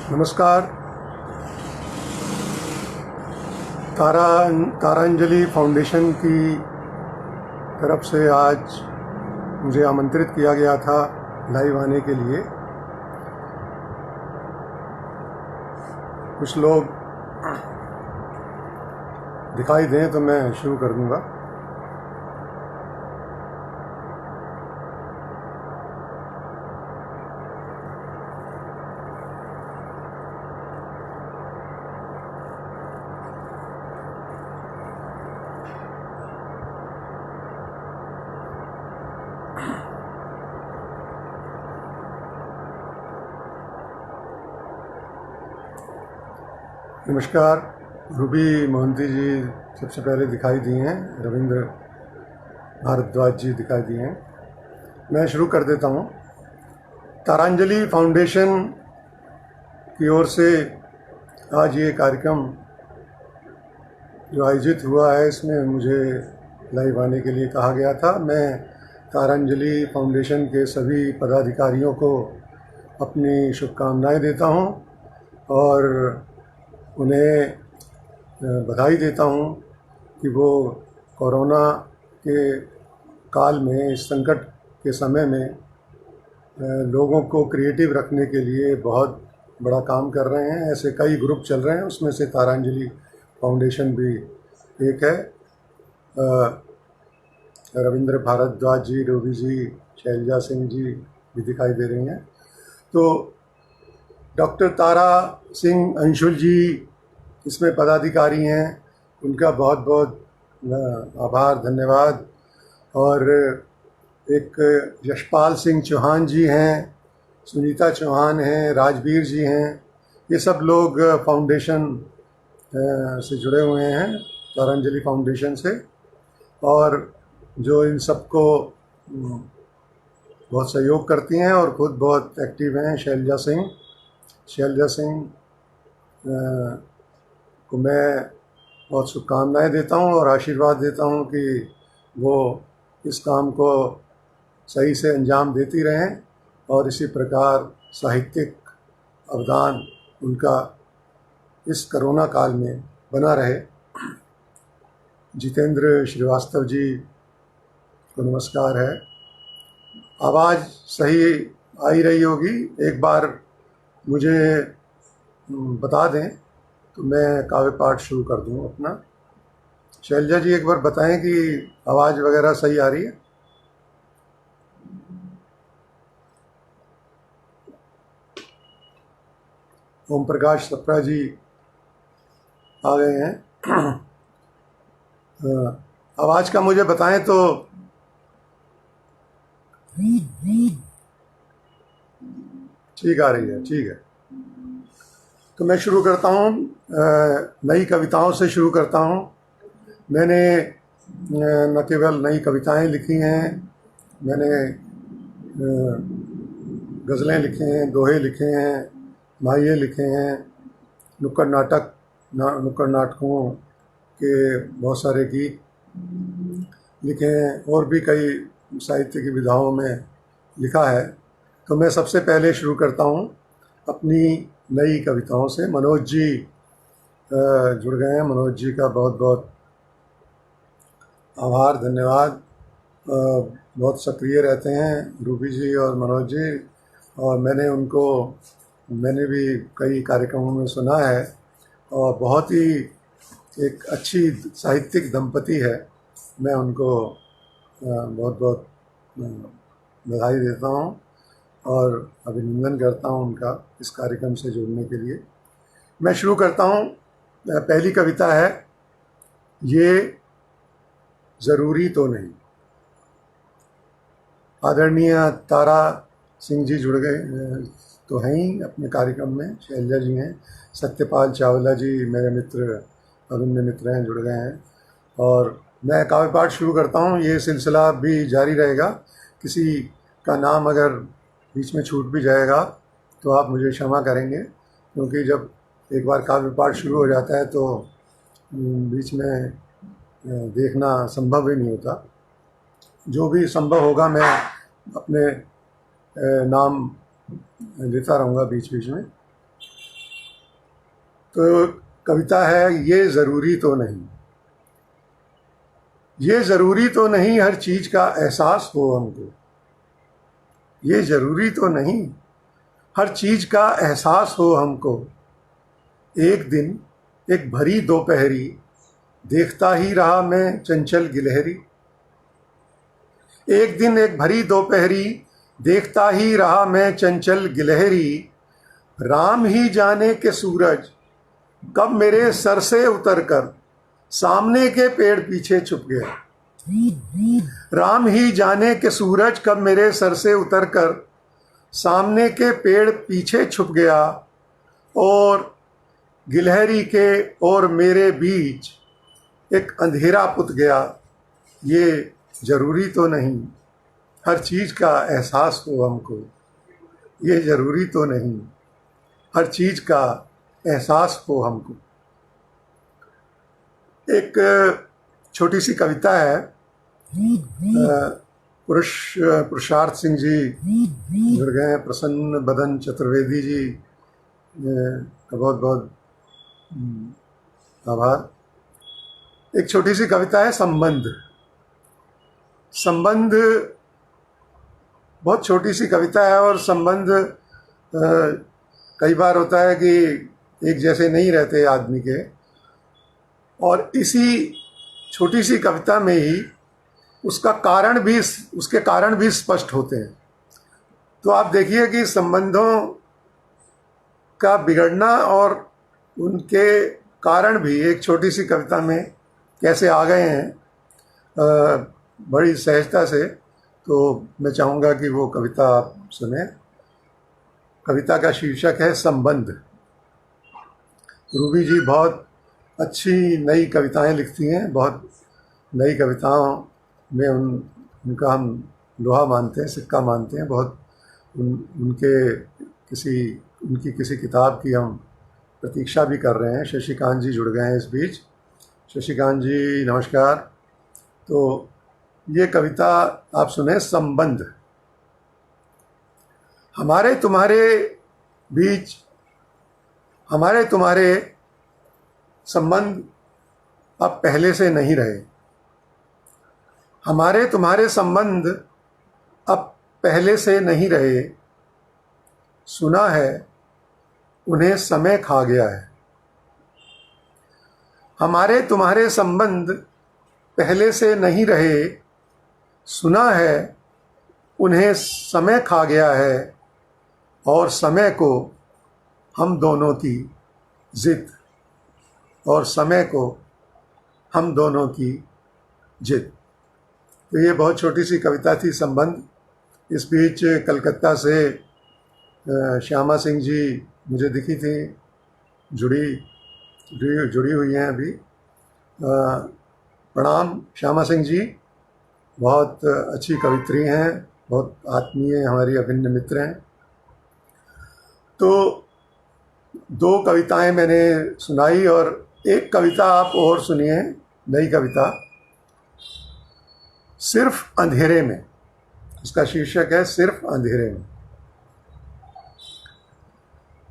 नमस्कार। तारांजलि फाउंडेशन की तरफ से आज मुझे आमंत्रित किया गया था लाइव आने के लिए। कुछ लोग दिखाई दें तो मैं शुरू कर दूंगा। नमस्कार। रूबी मोहंती जी सबसे पहले दिखाई दिए हैं, रविंद्र भारद्वाज जी दिखाई दिए हैं। मैं शुरू कर देता हूँ। तारांजलि फाउंडेशन की ओर से आज ये कार्यक्रम जो आयोजित हुआ है, इसमें मुझे लाइव आने के लिए कहा गया था। मैं तारांजलि फाउंडेशन के सभी पदाधिकारियों को अपनी शुभकामनाएं देता हूँ और उन्हें बधाई देता हूँ कि वो कोरोना के काल में, इस संकट के समय में लोगों को क्रिएटिव रखने के लिए बहुत बड़ा काम कर रहे हैं। ऐसे कई ग्रुप चल रहे हैं, उसमें से तारांजलि फाउंडेशन भी एक है। रविंद्र भारद्वाज जी, रूबी जी, शैलजा सिंह जी भी दिखाई दे रही हैं। तो डॉक्टर तारा सिंह अंशुल जी इसमें पदाधिकारी हैं, उनका बहुत बहुत आभार, धन्यवाद। और एक यशपाल सिंह चौहान जी हैं, सुनीता चौहान हैं, राजवीर जी हैं। ये सब लोग फाउंडेशन से जुड़े हुए हैं, तारांजलि फाउंडेशन से, और जो इन सबको बहुत सहयोग करती हैं और ख़ुद बहुत एक्टिव हैं। शैलजा सिंह को मैं बहुत शुभकामनाएं देता हूं और आशीर्वाद देता हूं कि वो इस काम को सही से अंजाम देती रहें और इसी प्रकार साहित्यिक अवदान उनका इस कोरोना काल में बना रहे। जितेंद्र श्रीवास्तव जी को नमस्कार है। आवाज़ सही आ ही रही होगी, एक बार मुझे बता दें तो मैं काव्य पाठ शुरू कर दूँ अपना। शैलजा जी एक बार बताएं कि आवाज़ वगैरह सही आ रही है। ओम प्रकाश सप्रा जी आ गए हैं। आवाज़ का मुझे बताएं तो। ठीक आ रही है, ठीक है। तो मैं शुरू करता हूँ, नई कविताओं से शुरू करता हूँ। मैंने न केवल नई कविताएं लिखी हैं, मैंने गज़लें लिखी हैं, दोहे लिखे हैं, माहिए लिखे हैं, नुक्कड़ नाटकों के बहुत सारे गीत लिखे हैं और भी कई साहित्य की विधाओं में लिखा है। तो मैं सबसे पहले शुरू करता हूँ अपनी नई कविताओं से। मनोज जी जुड़ गए हैं, मनोज जी का बहुत बहुत आभार, धन्यवाद। बहुत सक्रिय रहते हैं रूबी जी और मनोज जी, और मैंने भी कई कार्यक्रमों में सुना है और बहुत ही एक अच्छी साहित्यिक दंपति है। मैं उनको बहुत बहुत बधाई देता हूँ और अभिनंदन करता हूँ उनका इस कार्यक्रम से जुड़ने के लिए। मैं शुरू करता हूँ। पहली कविता है, ये ज़रूरी तो नहीं। आदरणीय तारा सिंह जी जुड़ गए तो हैं ही अपने कार्यक्रम में, शैलजा जी हैं, सत्यपाल चावला जी मेरे मित्र, अभिन्न मित्र हैं, जुड़ गए हैं। और मैं काव्य पाठ शुरू करता हूँ। ये सिलसिला भी जारी रहेगा। किसी का नाम अगर बीच में छूट भी जाएगा तो आप मुझे क्षमा करेंगे, क्योंकि जब एक बार काव्य पाठ शुरू हो जाता है तो बीच में देखना संभव ही नहीं होता। जो भी संभव होगा मैं अपने नाम मैं लेता रहूँगा बीच बीच में। तो कविता है, ये ज़रूरी तो नहीं, ये ज़रूरी तो नहीं हर चीज़ का एहसास हो हमको, ये ज़रूरी तो नहीं हर चीज़ का एहसास हो हमको। एक दिन एक भरी दोपहरी देखता ही रहा मैं चंचल गिलहरी, एक दिन एक भरी दोपहरी देखता ही रहा मैं चंचल गिलहरी। राम ही जाने के सूरज कब मेरे सर से उतरकर सामने के पेड़ पीछे छुप गया, राम ही जाने के सूरज कब मेरे सर से उतरकर सामने के पेड़ पीछे छुप गया। और गिलहरी के और मेरे बीच एक अंधेरा पुत गया, ये ज़रूरी तो नहीं हर चीज़ का एहसास हो हमको, ये ज़रूरी तो नहीं हर चीज़ का एहसास हो हमको। एक छोटी सी कविता है, पुरुषार्थ सिंह जी जुड़ गए हैं, प्रसन्न बदन चतुर्वेदी जी का बहुत बहुत आभार। एक छोटी सी कविता है, संबंध। संबंध बहुत छोटी सी कविता है, और संबंध कई बार होता है कि एक जैसे नहीं रहते आदमी के, और इसी छोटी सी कविता में ही उसके कारण भी स्पष्ट होते हैं। तो आप देखिए कि संबंधों का बिगड़ना और उनके कारण भी एक छोटी सी कविता में कैसे आ गए हैं बड़ी सहजता से। तो मैं चाहूँगा कि वो कविता आप सुने। कविता का शीर्षक है संबंध। रूबी जी बहुत अच्छी नई कविताएं लिखती हैं, बहुत नई कविताओं में उनका हम लोहा मानते हैं, सिक्का मानते हैं। बहुत उनकी किसी किताब की हम प्रतीक्षा भी कर रहे हैं। शशिकांत जी जुड़ गए हैं इस बीच। शशिकांत जी नमस्कार। तो ये कविता आप सुने, संबंध। हमारे तुम्हारे संबंध अब पहले से नहीं रहे, हमारे तुम्हारे संबंध अब पहले से नहीं रहे। सुना है उन्हें समय खा गया है। हमारे तुम्हारे संबंध पहले से नहीं रहे, सुना है उन्हें समय खा गया है। और समय को हम दोनों की जिद, और समय को हम दोनों की जिद। तो ये बहुत छोटी सी कविता थी, संबंध। इस बीच कलकत्ता से श्यामा सिंह जी मुझे दिखी थी, जुड़ी हुई हैं अभी। प्रणाम श्यामा सिंह जी, बहुत अच्छी कवित्री हैं, बहुत आत्मीय हमारी अभिन्न मित्र हैं। तो 2 कविताएं मैंने सुनाई, और एक कविता आप और सुनिए, नई कविता, सिर्फ अंधेरे में। उसका शीर्षक है सिर्फ अंधेरे में।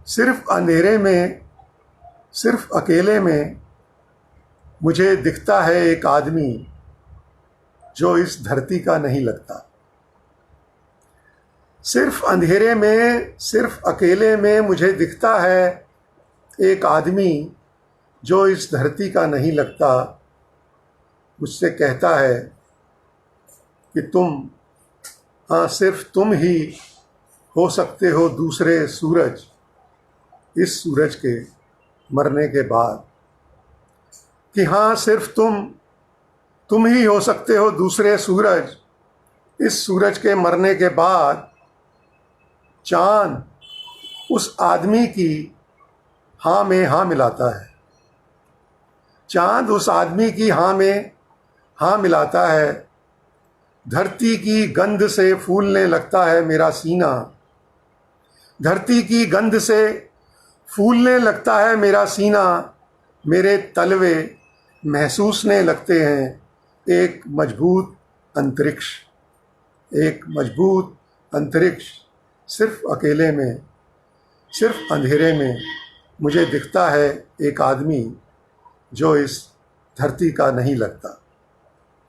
सिर्फ अंधेरे में, सिर्फ अकेले में मुझे दिखता है एक आदमी जो इस धरती का नहीं लगता। सिर्फ अंधेरे में, सिर्फ अकेले में मुझे दिखता है एक आदमी जो इस धरती का नहीं लगता। मुझसे कहता है कि तुम, हाँ सिर्फ तुम ही हो सकते हो दूसरे सूरज, इस सूरज के मरने के बाद। कि हाँ सिर्फ तुम ही हो सकते हो दूसरे सूरज, इस सूरज के मरने के बाद। चांद उस आदमी की हाँ में हाँ मिलाता है, चांद उस आदमी की हाँ में हाँ मिलाता है। धरती की गंध से फूलने लगता है मेरा सीना, धरती की गंध से फूलने लगता है मेरा सीना। मेरे तलवे महसूसने लगते हैं एक मजबूत अंतरिक्ष, एक मजबूत अंतरिक्ष। सिर्फ अकेले में सिर्फ अंधेरे में मुझे दिखता है एक आदमी जो इस धरती का नहीं लगता,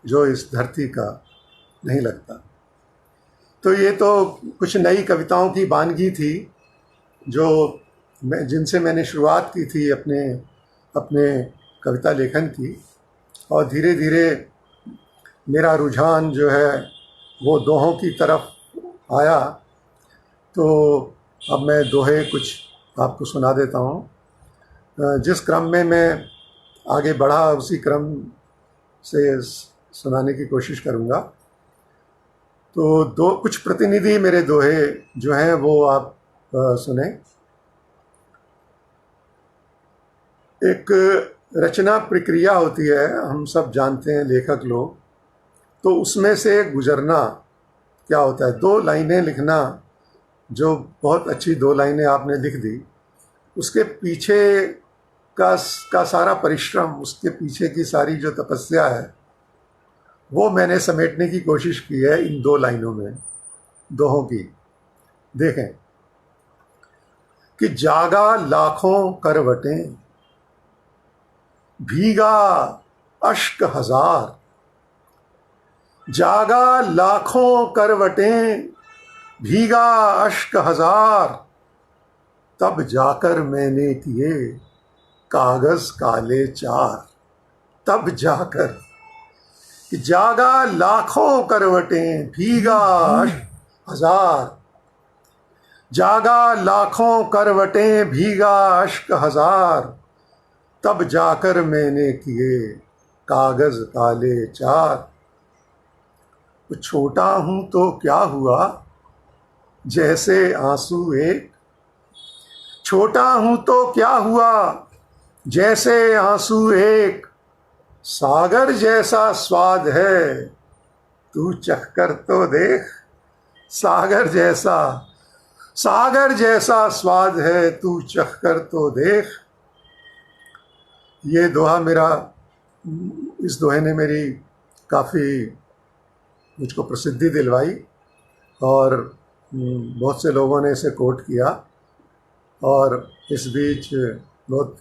जो इस धरती का नहीं लगता। तो ये तो कुछ नई कविताओं की वानगी थी जो जिनसे मैंने शुरुआत की थी अपने अपने कविता लेखन की, और धीरे धीरे मेरा रुझान जो है वो दोहों की तरफ आया। तो अब मैं दोहे कुछ आपको सुना देता हूँ। जिस क्रम में मैं आगे बढ़ा उसी क्रम से सुनाने की कोशिश करूँगा। तो कुछ प्रतिनिधि मेरे दोहे जो हैं वो आप सुने। एक रचना प्रक्रिया होती है, हम सब जानते हैं लेखक लोग, तो उसमें से गुजरना क्या होता है। 2 लाइनें लिखना, जो बहुत अच्छी 2 लाइनें आपने लिख दी, उसके पीछे का सारा परिश्रम, उसके पीछे की सारी जो तपस्या है वो मैंने समेटने की कोशिश की है इन 2 लाइनों में, दोहों की। देखें कि जागा लाखों करवटें, भीगा अश्क हजार। जागा लाखों करवटें, भीगा अश्क हजार, तब जाकर मैंने किए कागज काले 4। तब जाकर कि जागा लाखों करवटें, भीगा अश्क हजार। जागा लाखों करवटें, भीगा अश्क हजार, तब जाकर मैंने किए कागज काले 4। छोटा हूं तो क्या हुआ जैसे आंसू एक, छोटा हूं तो क्या हुआ जैसे आंसू एक, सागर जैसा स्वाद है तू चखकर तो देख। सागर जैसा स्वाद है तू चखकर तो देख। ये दोहा मेरा, इस दोहे ने मेरी काफ़ी मुझको प्रसिद्धि दिलवाई और बहुत से लोगों ने इसे कोट किया। और इस बीच बहुत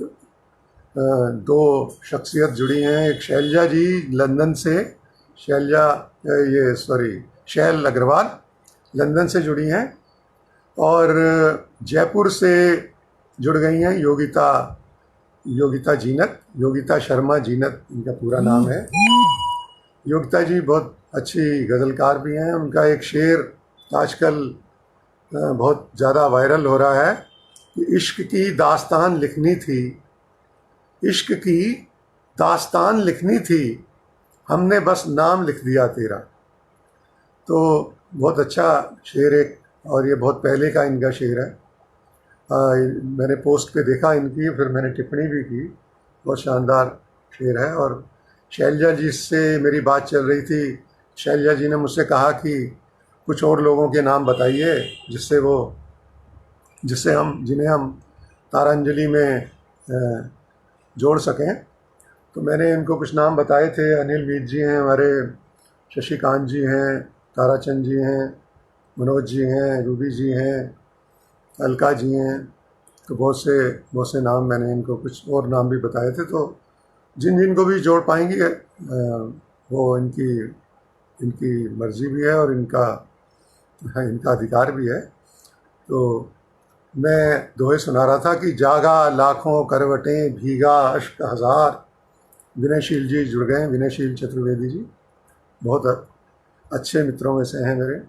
2 शख्सियत जुड़ी हैं। एक शैलजा जी लंदन से, शैल अग्रवाल लंदन से जुड़ी हैं, और जयपुर से जुड़ गई हैं योगिता जीनत, योगिता शर्मा जीनत इनका पूरा नाम है। योगिता जी बहुत अच्छी गज़लकार भी हैं। उनका एक शेर आजकल बहुत ज़्यादा वायरल हो रहा है कि इश्क की दास्तान लिखनी थी, इश्क की दास्तान लिखनी थी, हमने बस नाम लिख दिया तेरा। तो बहुत अच्छा शेर एक, और ये बहुत पहले का इनका शेर है। मैंने पोस्ट पे देखा इनकी, फिर मैंने टिप्पणी भी की। बहुत शानदार शेर है। और शैलजा जी से मेरी बात चल रही थी। शैलजा जी ने मुझसे कहा कि कुछ और लोगों के नाम बताइए जिन्हें हम तारांजलि में जोड़ सकें। तो मैंने इनको कुछ नाम बताए थे। अनिल मीत जी हैं हमारे, शशिकांत जी हैं, ताराचंद जी हैं, मनोज जी हैं, रूबी जी हैं, अलका जी हैं। तो बहुत से नाम मैंने इनको कुछ और नाम भी बताए थे। तो जिनको भी जोड़ पाएंगी वो इनकी मर्ज़ी भी है और इनका अधिकार भी है। तो मैं दोहे सुना रहा था कि जागा लाखों करवटें, भीगा अश्क हजार। विनयशील जी जुड़ गए हैं, विनयशील चतुर्वेदी जी बहुत अच्छे मित्रों में से हैं मेरे।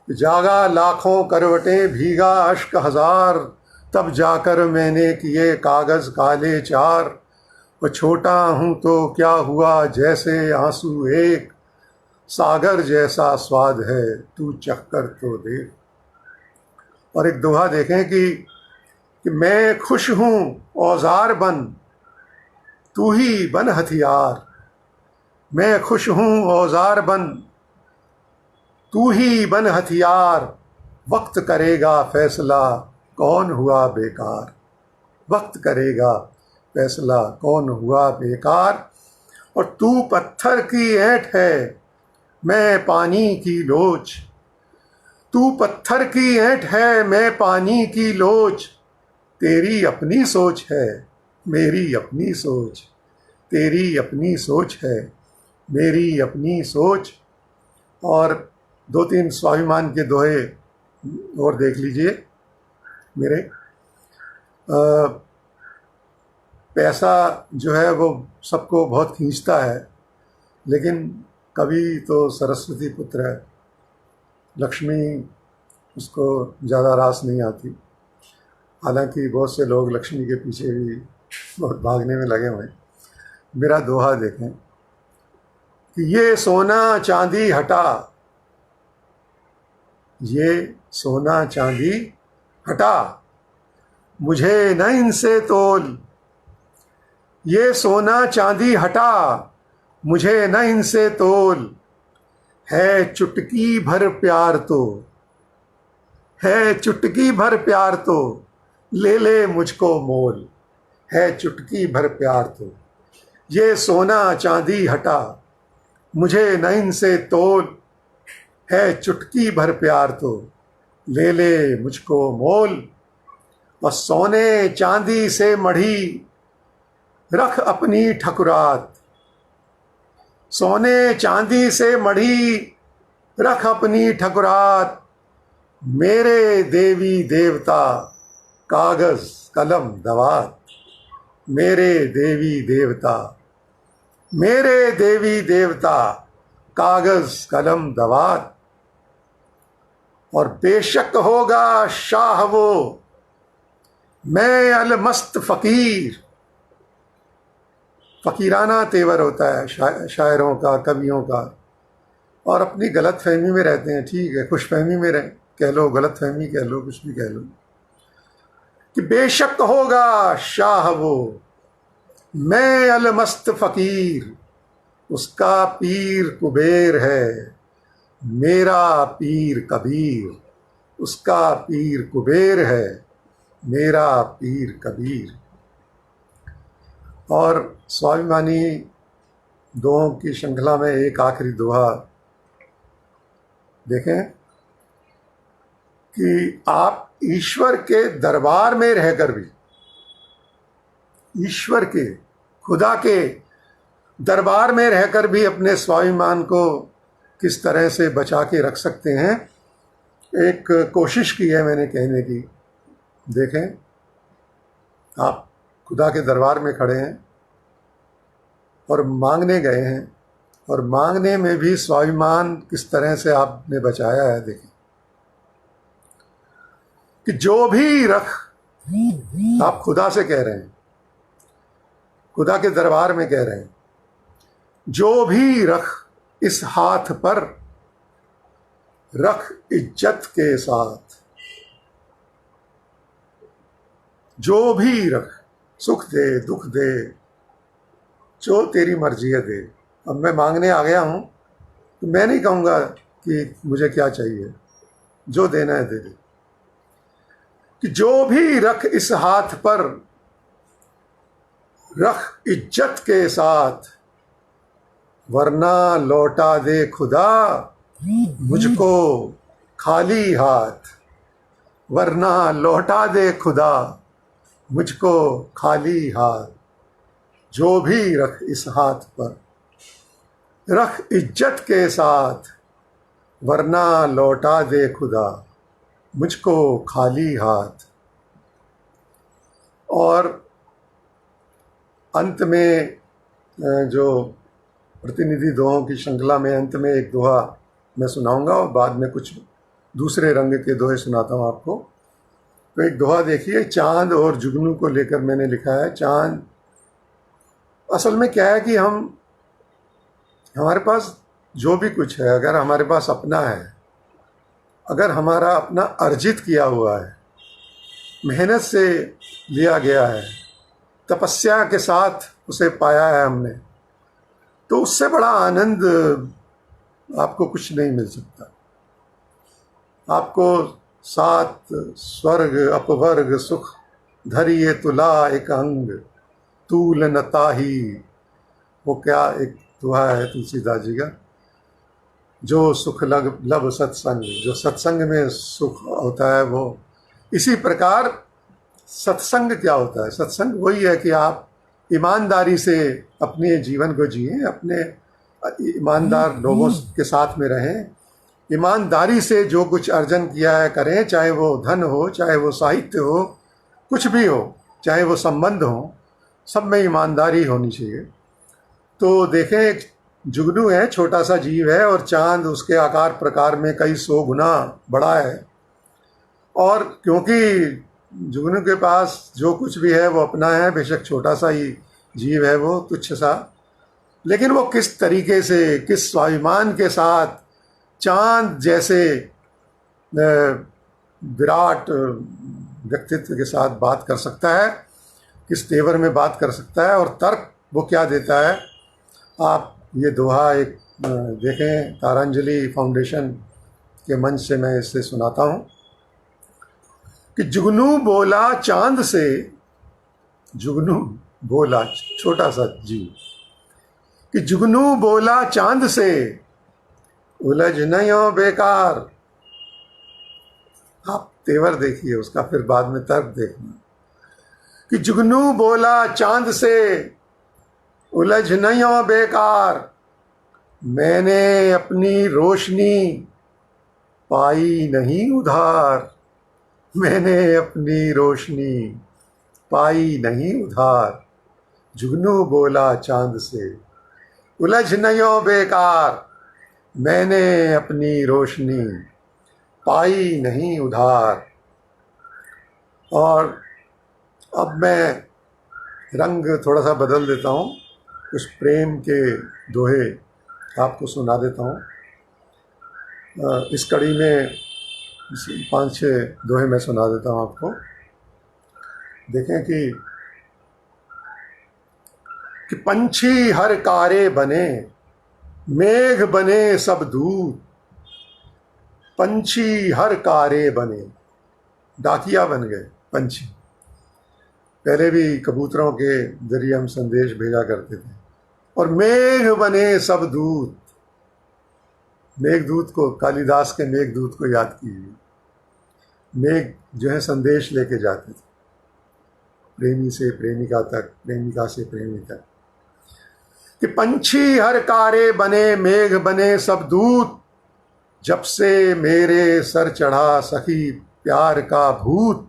जागा लाखों करवटें, भीगा अश्क हजार, तब जाकर मैंने किए कागज़ काले 4। और छोटा हूँ तो क्या हुआ जैसे आंसू एक, सागर जैसा स्वाद है तू चखकर तो देख। और एक दोहा देखें कि मैं खुश हूँ औजार बन, तू ही बन हथियार। मैं खुश हूँ औजार बन, तू ही बन हथियार, वक्त करेगा फैसला कौन हुआ बेकार। वक्त करेगा फैसला कौन हुआ बेकार। और तू पत्थर की ऐंठ है, मैं पानी की लोच। तू पत्थर की ऐंठ है, मैं पानी की लोच, तेरी अपनी सोच है, मेरी अपनी सोच, तेरी अपनी सोच है, मेरी अपनी सोच। और दो तीन स्वाभिमान के दोहे और देख लीजिए मेरे। पैसा जो है वो सबको बहुत खींचता है, लेकिन कभी तो सरस्वती पुत्र है, लक्ष्मी उसको ज़्यादा रास नहीं आती। हालांकि बहुत से लोग लक्ष्मी के पीछे भी बहुत भागने में लगे हुए हैं। मेरा दोहा देखें कि ये सोना चांदी हटा, ये सोना चांदी हटा, मुझे न इनसे तोल, ये सोना चांदी हटा, मुझे न इनसे तोल, है चुटकी भर प्यार तो, है चुटकी भर प्यार तो, ले ले मुझको मोल, है चुटकी भर प्यार तो, ये सोना चांदी हटा, मुझे न इनसे तोल, है चुटकी भर प्यार तो, ले ले मुझको मोल। और सोने चांदी से मढ़ी रख अपनी ठकुरात, सोने चांदी से मढ़ी रख अपनी ठकुरात, मेरे देवी देवता कागज कलम दवात, मेरे देवी देवता, मेरे देवी देवता कागज कलम दवात। और बेशक होगा शाह वो, मैं अलमस्त फ़कीर, फ़कीराना तेवर होता है शायरों का, कवियों का। और अपनी गलत फहमी में रहते हैं, ठीक है, खुश फहमी में रह कह लो, गलत फहमी कह लो, कुछ भी कह लो, कि बेशक होगा शाह वो, मैं अलमस्त फ़कीर, उसका पीर कुबेर है, मेरा पीर कबीर, उसका पीर कुबेर है, मेरा पीर कबीर। और स्वाभिमानी दोहों की श्रृंखला में एक आखिरी दोहा देखें कि आप ईश्वर के दरबार में रहकर भी, ईश्वर के, खुदा के दरबार में रहकर भी अपने स्वाभिमान को किस तरह से बचा के रख सकते हैं। एक कोशिश की है मैंने कहने की। देखें, आप खुदा के दरबार में खड़े हैं और मांगने गए हैं, और मांगने में भी स्वाभिमान किस तरह से आपने बचाया है। देखें कि जो भी रख, आप खुदा से कह रहे हैं, खुदा के दरबार में कह रहे हैं, जो भी रख इस हाथ पर, रख इज्जत के साथ, जो भी रख, सुख दे दुख दे, जो तेरी मर्जी है दे। अब मैं मांगने आ गया हूं, तो मैं नहीं कहूंगा कि मुझे क्या चाहिए, जो देना है दे दे। कि जो भी रख इस हाथ पर, रख इज्जत के साथ, वरना लौटा दे खुदा मुझको खाली हाथ, वरना लौटा दे खुदा मुझको खाली हाथ। जो भी रख इस हाथ पर, रख इज्जत के साथ, वरना लौटा दे खुदा मुझको खाली हाथ। और अंत में जो प्रतिनिधि दोहों की श्रृंखला में अंत में एक दोहा मैं सुनाऊंगा, और बाद में कुछ दूसरे रंग के दोहे सुनाता हूँ आपको। तो एक दोहा देखिए, चांद और जुगनू को लेकर मैंने लिखा है। चांद, असल में क्या है कि हमारे पास जो भी कुछ है, अगर हमारे पास अपना है, अगर हमारा अपना अर्जित किया हुआ है, मेहनत से लिया गया है, तपस्या के साथ उसे पाया है हमने, तो उससे बड़ा आनंद आपको कुछ नहीं मिल सकता। आपको सात स्वर्ग अपवर्ग सुख धरिए तुला एक अंग, तूल न ताही, वो क्या एक दोहा है तुलसीदास जी का, जो सुख लब सत्संग, जो सत्संग में सुख होता है वो। इसी प्रकार सत्संग क्या होता है? सत्संग वही है कि आप ईमानदारी से अपने जीवन को जिए, अपने ईमानदार लोगों के साथ में रहें, ईमानदारी से जो कुछ अर्जन किया है करें, चाहे वो धन हो, चाहे वो साहित्य हो, कुछ भी हो, चाहे वो संबंध हो, सब में ईमानदारी होनी चाहिए। तो देखें, एक जुगनू है, छोटा सा जीव है, और चांद उसके आकार प्रकार में कई 100 गुना बड़ा है। और क्योंकि जुगनू के पास जो कुछ भी है वो अपना है, बेशक छोटा सा ही जीव है वो, तुच्छ सा, लेकिन वो किस तरीके से, किस स्वाभिमान के साथ चांद जैसे विराट व्यक्तित्व के साथ बात कर सकता है, किस तेवर में बात कर सकता है, और तर्क वो क्या देता है। आप ये दोहा एक देखें, तारांजलि फाउंडेशन के मंच से मैं इसे सुनाता हूँ कि जुगनू बोला चांद से, जुगनू बोला, छोटा सा जीव, कि जुगनू बोला चांद से, उलझ नहीं हो बेकार। आप तेवर देखिए उसका, फिर बाद में तर्क देखना कि जुगनू बोला चांद से, उलझ नहीं हो बेकार, मैंने अपनी रोशनी पाई नहीं उधार, मैंने अपनी रोशनी पाई नहीं उधार। जुगनू बोला चांद से, उलझ नहीं हो बेकार, मैंने अपनी रोशनी पाई नहीं उधार। और अब मैं रंग थोड़ा सा बदल देता हूँ, कुछ प्रेम के दोहे आपको सुना देता हूँ। इस कड़ी में 5-6 दोहे मैं सुना देता हूँ आपको। देखें कि पंछी हर कारे बने, मेघ बने सब दूत, पंछी हर कारे बने, डाकिया बन गए पंछी। पहले भी कबूतरों के जरिए हम संदेश भेजा करते थे। और मेघ बने सब दूत, मेघदूत को, कालिदास के मेघदूत को याद कीजिए। मेघ जो है संदेश लेके जाते थे, प्रेमी से प्रेमिका तक, प्रेमिका से प्रेमी तक। कि पंछी हर कारे बने, मेघ बने सब दूत, जब से मेरे सर चढ़ा सखी प्यार का भूत।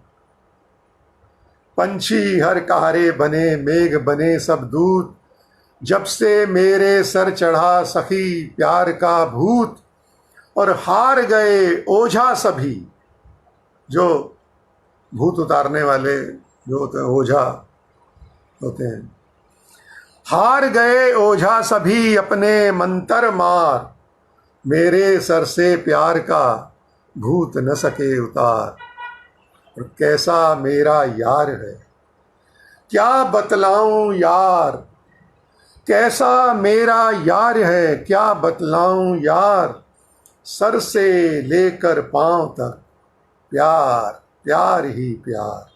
पंछी हर कारे बने, मेघ बने सब दूत, जब से मेरे सर चढ़ा सखी प्यार का भूत। और हार गए ओझा सभी, जो भूत उतारने वाले जो होते हैं, ओझा होते हैं। हार गए ओझा सभी अपने मंतर मार, मेरे सर से प्यार का भूत न सके उतार। और कैसा मेरा यार है, क्या बतलाऊं यार, कैसा मेरा यार है, क्या बतलाऊं यार, सर से लेकर पांव तक प्यार, प्यार ही प्यार।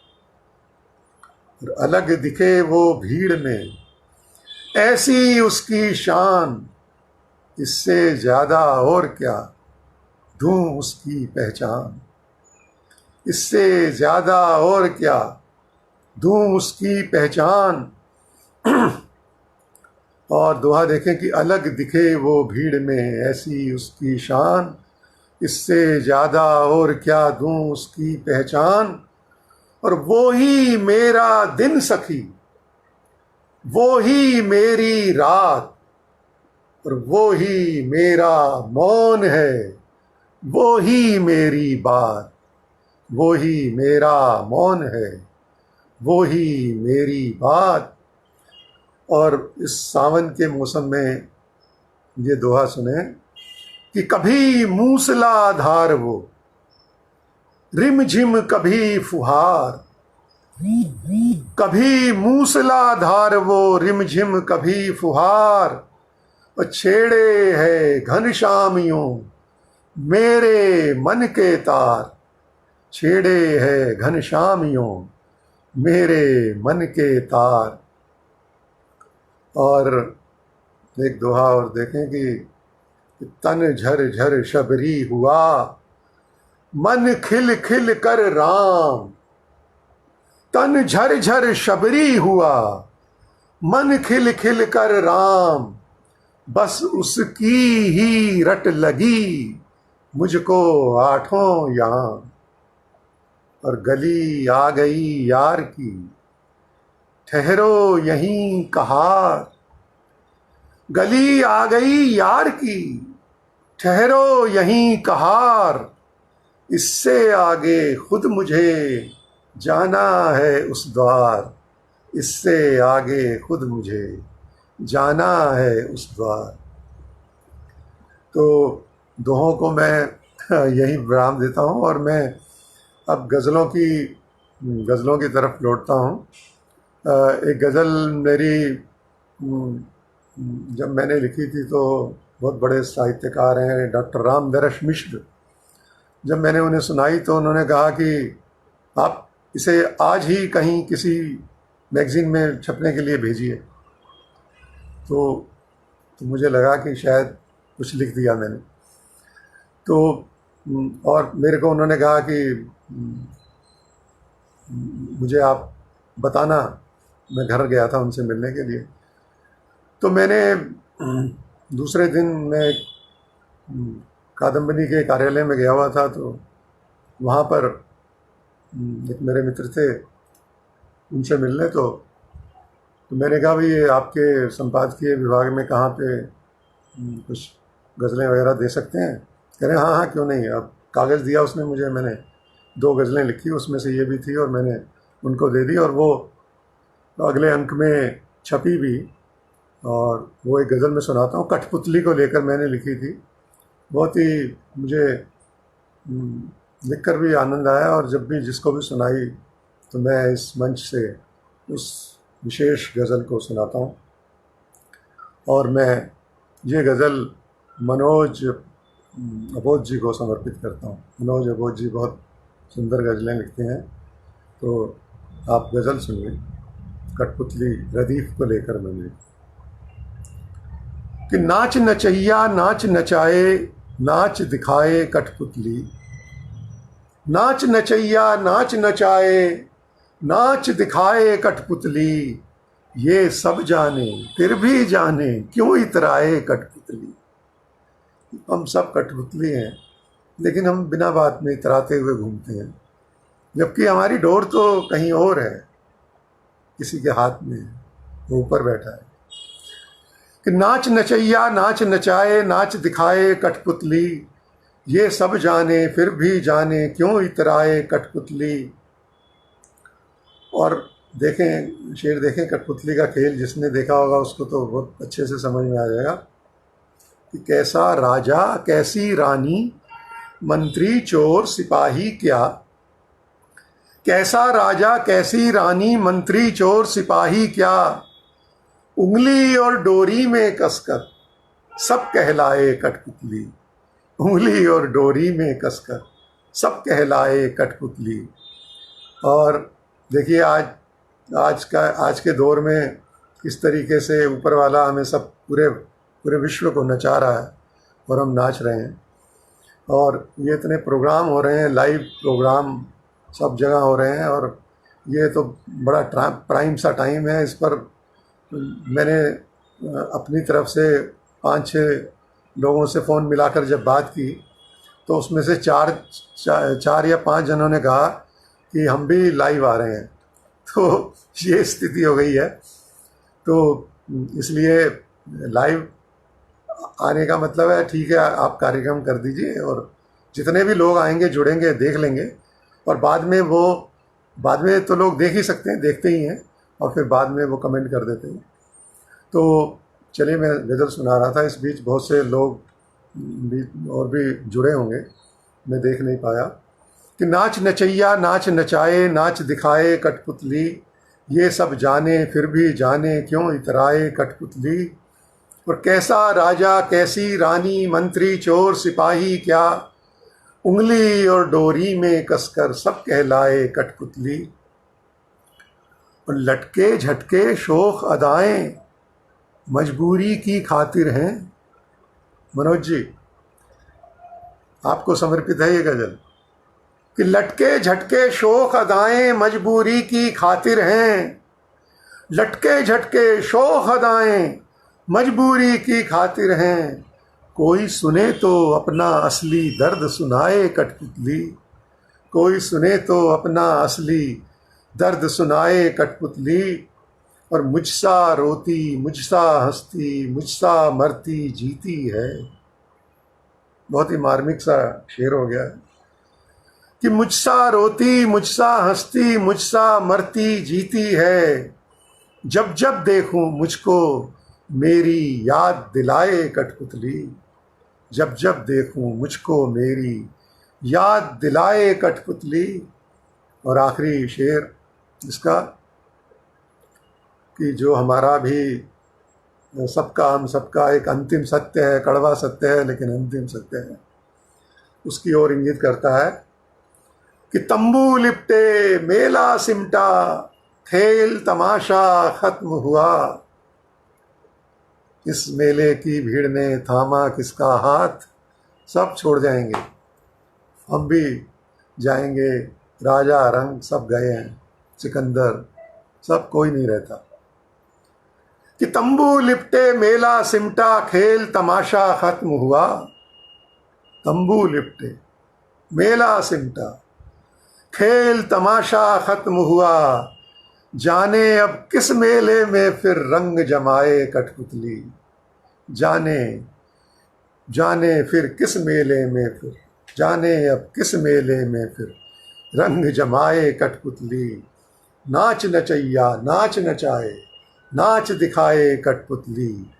और अलग दिखे वो भीड़ में, ऐसी उसकी शान, इससे ज्यादा और क्या दूं उसकी पहचान, इससे ज्यादा और क्या दूं उसकी पहचान। और दोहा देखें कि अलग दिखे वो भीड़ में, ऐसी उसकी शान, इससे ज़्यादा और क्या दूं उसकी पहचान। और वो ही मेरा दिन सखी, वो ही मेरी रात, और वो ही मेरा मौन है, वो ही मेरी बात, वो ही मेरा मौन है, वो ही मेरी बात। और इस सावन के मौसम में ये दोहा सुने कि कभी मूसलाधार वो, रिमझिम कभी फुहार, कभी मूसलाधार वो, रिमझिम कभी फुहार। और छेड़े है घनश्यामियों मेरे मन के तार, छेड़े है घनश्यामियों मेरे मन के तार। और एक दोहा और देखें कि तन झर झर शबरी हुआ, मन खिल खिल कर राम। तन झर झर शबरी हुआ, मन खिल खिल कर राम। बस उसकी ही रट लगी, मुझको आठों याम। और गली आ गई यार की, ठहरो यहीं कहार। गली आ गई यार की, ठहरो यहीं कहार। इससे आगे खुद मुझे जाना है उस द्वार। इससे आगे खुद मुझे जाना है उस द्वार। तो दोहों को मैं यही विराम देता हूँ और मैं अब गज़लों की तरफ लौटता हूँ। एक गज़ल मेरी जब मैंने लिखी थी तो बहुत बड़े साहित्यकार हैं डॉक्टर रामदरश मिश्र, जब मैंने उन्हें सुनाई तो उन्होंने कहा कि आप इसे आज ही कहीं किसी मैगज़ीन में छपने के लिए भेजिए। तो मुझे लगा कि शायद कुछ लिख दिया मैंने। तो और मेरे को उन्होंने कहा कि मुझे आप बताना। मैं घर गया था उनसे मिलने के लिए। तो मैंने दूसरे दिन मैं कादम्बनी के कार्यालय में गया हुआ था, तो वहाँ पर एक मेरे मित्र थे, उनसे मिलने। तो मैंने कहा भाई ये आपके संपादकीय विभाग में कहाँ पे कुछ गज़लें वगैरह दे सकते हैं? कह रहे हाँ हाँ क्यों नहीं। अब कागज़ दिया उसने मुझे, मैंने 2 गज़लें लिखी, उसमें से ये भी थी और मैंने उनको दे दी और वो अगले अंक में छपी भी। और वो एक गज़ल मैं सुनाता हूँ, कठपुतली को लेकर मैंने लिखी थी। बहुत ही मुझे लिखकर भी आनंद आया और जब भी जिसको भी सुनाई तो मैं इस मंच से उस विशेष गज़ल को सुनाता हूँ। और मैं ये गज़ल मनोज अबोध जी को समर्पित करता हूँ। मनोज अबोध जी बहुत सुंदर गज़लें लिखते हैं। तो आप गज़ल सुनिए, कठपुतली रदीफ को लेकर मैंने कि नाच नचैया नाच नचाए, नाच दिखाए कठपुतली। नाच नचैया नाच नचाए, नाच दिखाए कठपुतली। ये सब जाने फिर भी जाने क्यों इतराए कठपुतली। हम सब कठपुतली हैं, लेकिन हम बिना बात में इतराते हुए घूमते हैं, जबकि हमारी डोर तो कहीं और है, किसी के हाथ में है, वो ऊपर बैठा है। कि नाच नचैया नाच नचाए, नाच दिखाए कठपुतली। ये सब जाने फिर भी जाने क्यों इतराए कठपुतली। और देखें शेर, देखें कठपुतली का खेल, जिसने देखा होगा उसको तो बहुत अच्छे से समझ में आ जाएगा कि कैसा राजा कैसी रानी, मंत्री चोर सिपाही क्या। कैसा राजा कैसी रानी, मंत्री चोर सिपाही क्या। उंगली और डोरी में कसकर सब कहलाए कठपुतली। उंगली और डोरी में कसकर सब कहलाए कठपुतली। और देखिए आज के दौर में किस तरीके से ऊपर वाला हमें सब पूरे विश्व को नचा रहा है और हम नाच रहे हैं। और ये इतने प्रोग्राम हो रहे हैं, लाइव प्रोग्राम सब जगह हो रहे हैं, और ये तो बड़ा प्राइम सा टाइम है। इस पर मैंने अपनी तरफ से 5-6 लोगों से फ़ोन मिलाकर जब बात की तो उसमें से 4 या 5 जनों ने कहा कि हम भी लाइव आ रहे हैं। तो ये स्थिति हो गई है। तो इसलिए लाइव आने का मतलब है ठीक है, आप कार्यक्रम कर दीजिए और जितने भी लोग आएंगे जुड़ेंगे देख लेंगे, और बाद में तो लोग देख ही सकते हैं, देखते ही हैं, और फिर बाद में वो कमेंट कर देते हैं। तो चलिए मैं गज़ल सुना रहा था, इस बीच बहुत से लोग भी और भी जुड़े होंगे, मैं देख नहीं पाया। कि नाच नचैया नाच नचाए, नाच दिखाए कठपुतली। ये सब जाने फिर भी जाने क्यों इतराए कठपुतली। और कैसा राजा कैसी रानी, मंत्री चोर सिपाही क्या। उंगली और डोरी में कसकर सब कहलाए कठपुतली। और लटके झटके शोख अदाएं मजबूरी की खातिर हैं। मनोज जी, आपको समर्पित है ये गजल कि लटके झटके शोख अदाएं मजबूरी की खातिर हैं, लटके झटके शोख अदाएं मजबूरी की खातिर हैं, कोई सुने तो अपना असली दर्द सुनाए कठपुतली, कोई सुने तो अपना असली दर्द सुनाए कठपुतली, और मुझसा रोती मुझसा हंसती मुझसा मरती जीती है। बहुत ही मार्मिक सा शेर हो गया है कि मुझसा रोती मुझसा हंसती मुझसा मरती जीती है, जब जब देखूं मुझको मेरी याद दिलाए कठपुतली, जब जब देखूं मुझको मेरी याद दिलाए कठपुतली। और आखिरी शेर इसका कि जो हमारा भी सबका हम सबका एक अंतिम सत्य है, कड़वा सत्य है लेकिन अंतिम सत्य है, उसकी ओर इंगित करता है कि तंबू लिपटे मेला सिमटा खेल तमाशा खत्म हुआ, इस मेले की भीड़ ने थामा किसका हाथ, सब छोड़ जाएंगे, हम भी जाएंगे, राजा रंग सब गए हैं, सिकंदर सब कोई नहीं रहता। कि तंबू लिपटे मेला सिमटा खेल तमाशा खत्म हुआ, तंबू लिपटे मेला सिमटा खेल तमाशा खत्म हुआ, जाने अब किस मेले में फिर रंग जमाए कठपुतली, जाने जाने फिर किस मेले में फिर, जाने अब किस मेले में फिर रंग जमाए कठपुतली, नाच नचैया नाच नचाए नाच दिखाए कठपुतली,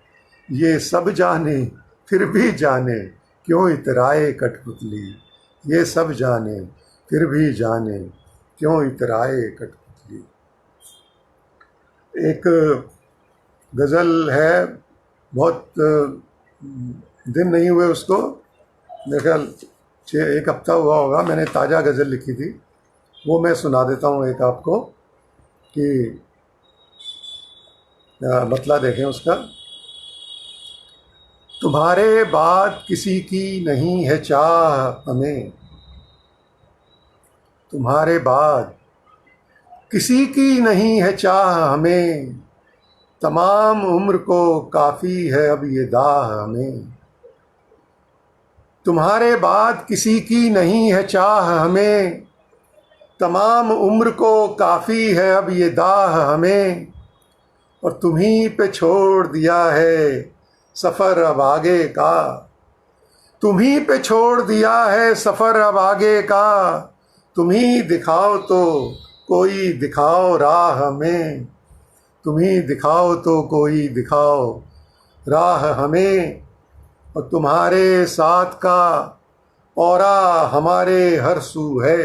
ये सब जाने फिर भी जाने क्यों इतराए कठपुतली, ये सब जाने फिर भी जाने क्यों इतराए कठपुतली। एक गज़ल है, बहुत दिन नहीं हुए उसको, मेरे ख्याल 1 हफ्ता हुआ होगा, मैंने ताज़ा गज़ल लिखी थी, वो मैं सुना देता हूँ एक आपको कि मतला देखें उसका। तुम्हारे बाद किसी की नहीं है चाह हमें, तुम्हारे बाद किसी की नहीं है चाह हमें, तमाम उम्र को काफ़ी है अब ये दाह हमें, तुम्हारे बाद किसी की नहीं है चाह हमें, तमाम उम्र को काफ़ी है अब ये दाह हमें, और तुम्हीं पे छोड़ दिया है सफ़र अब आगे का, तुम्हीं पे छोड़ दिया है सफ़र अब आगे का, तुम्हीं दिखाओ तो कोई दिखाओ राह हमें, तुम्हीं दिखाओ तो कोई दिखाओ राह हमें, और तुम्हारे साथ का औरा हमारे हर सू है।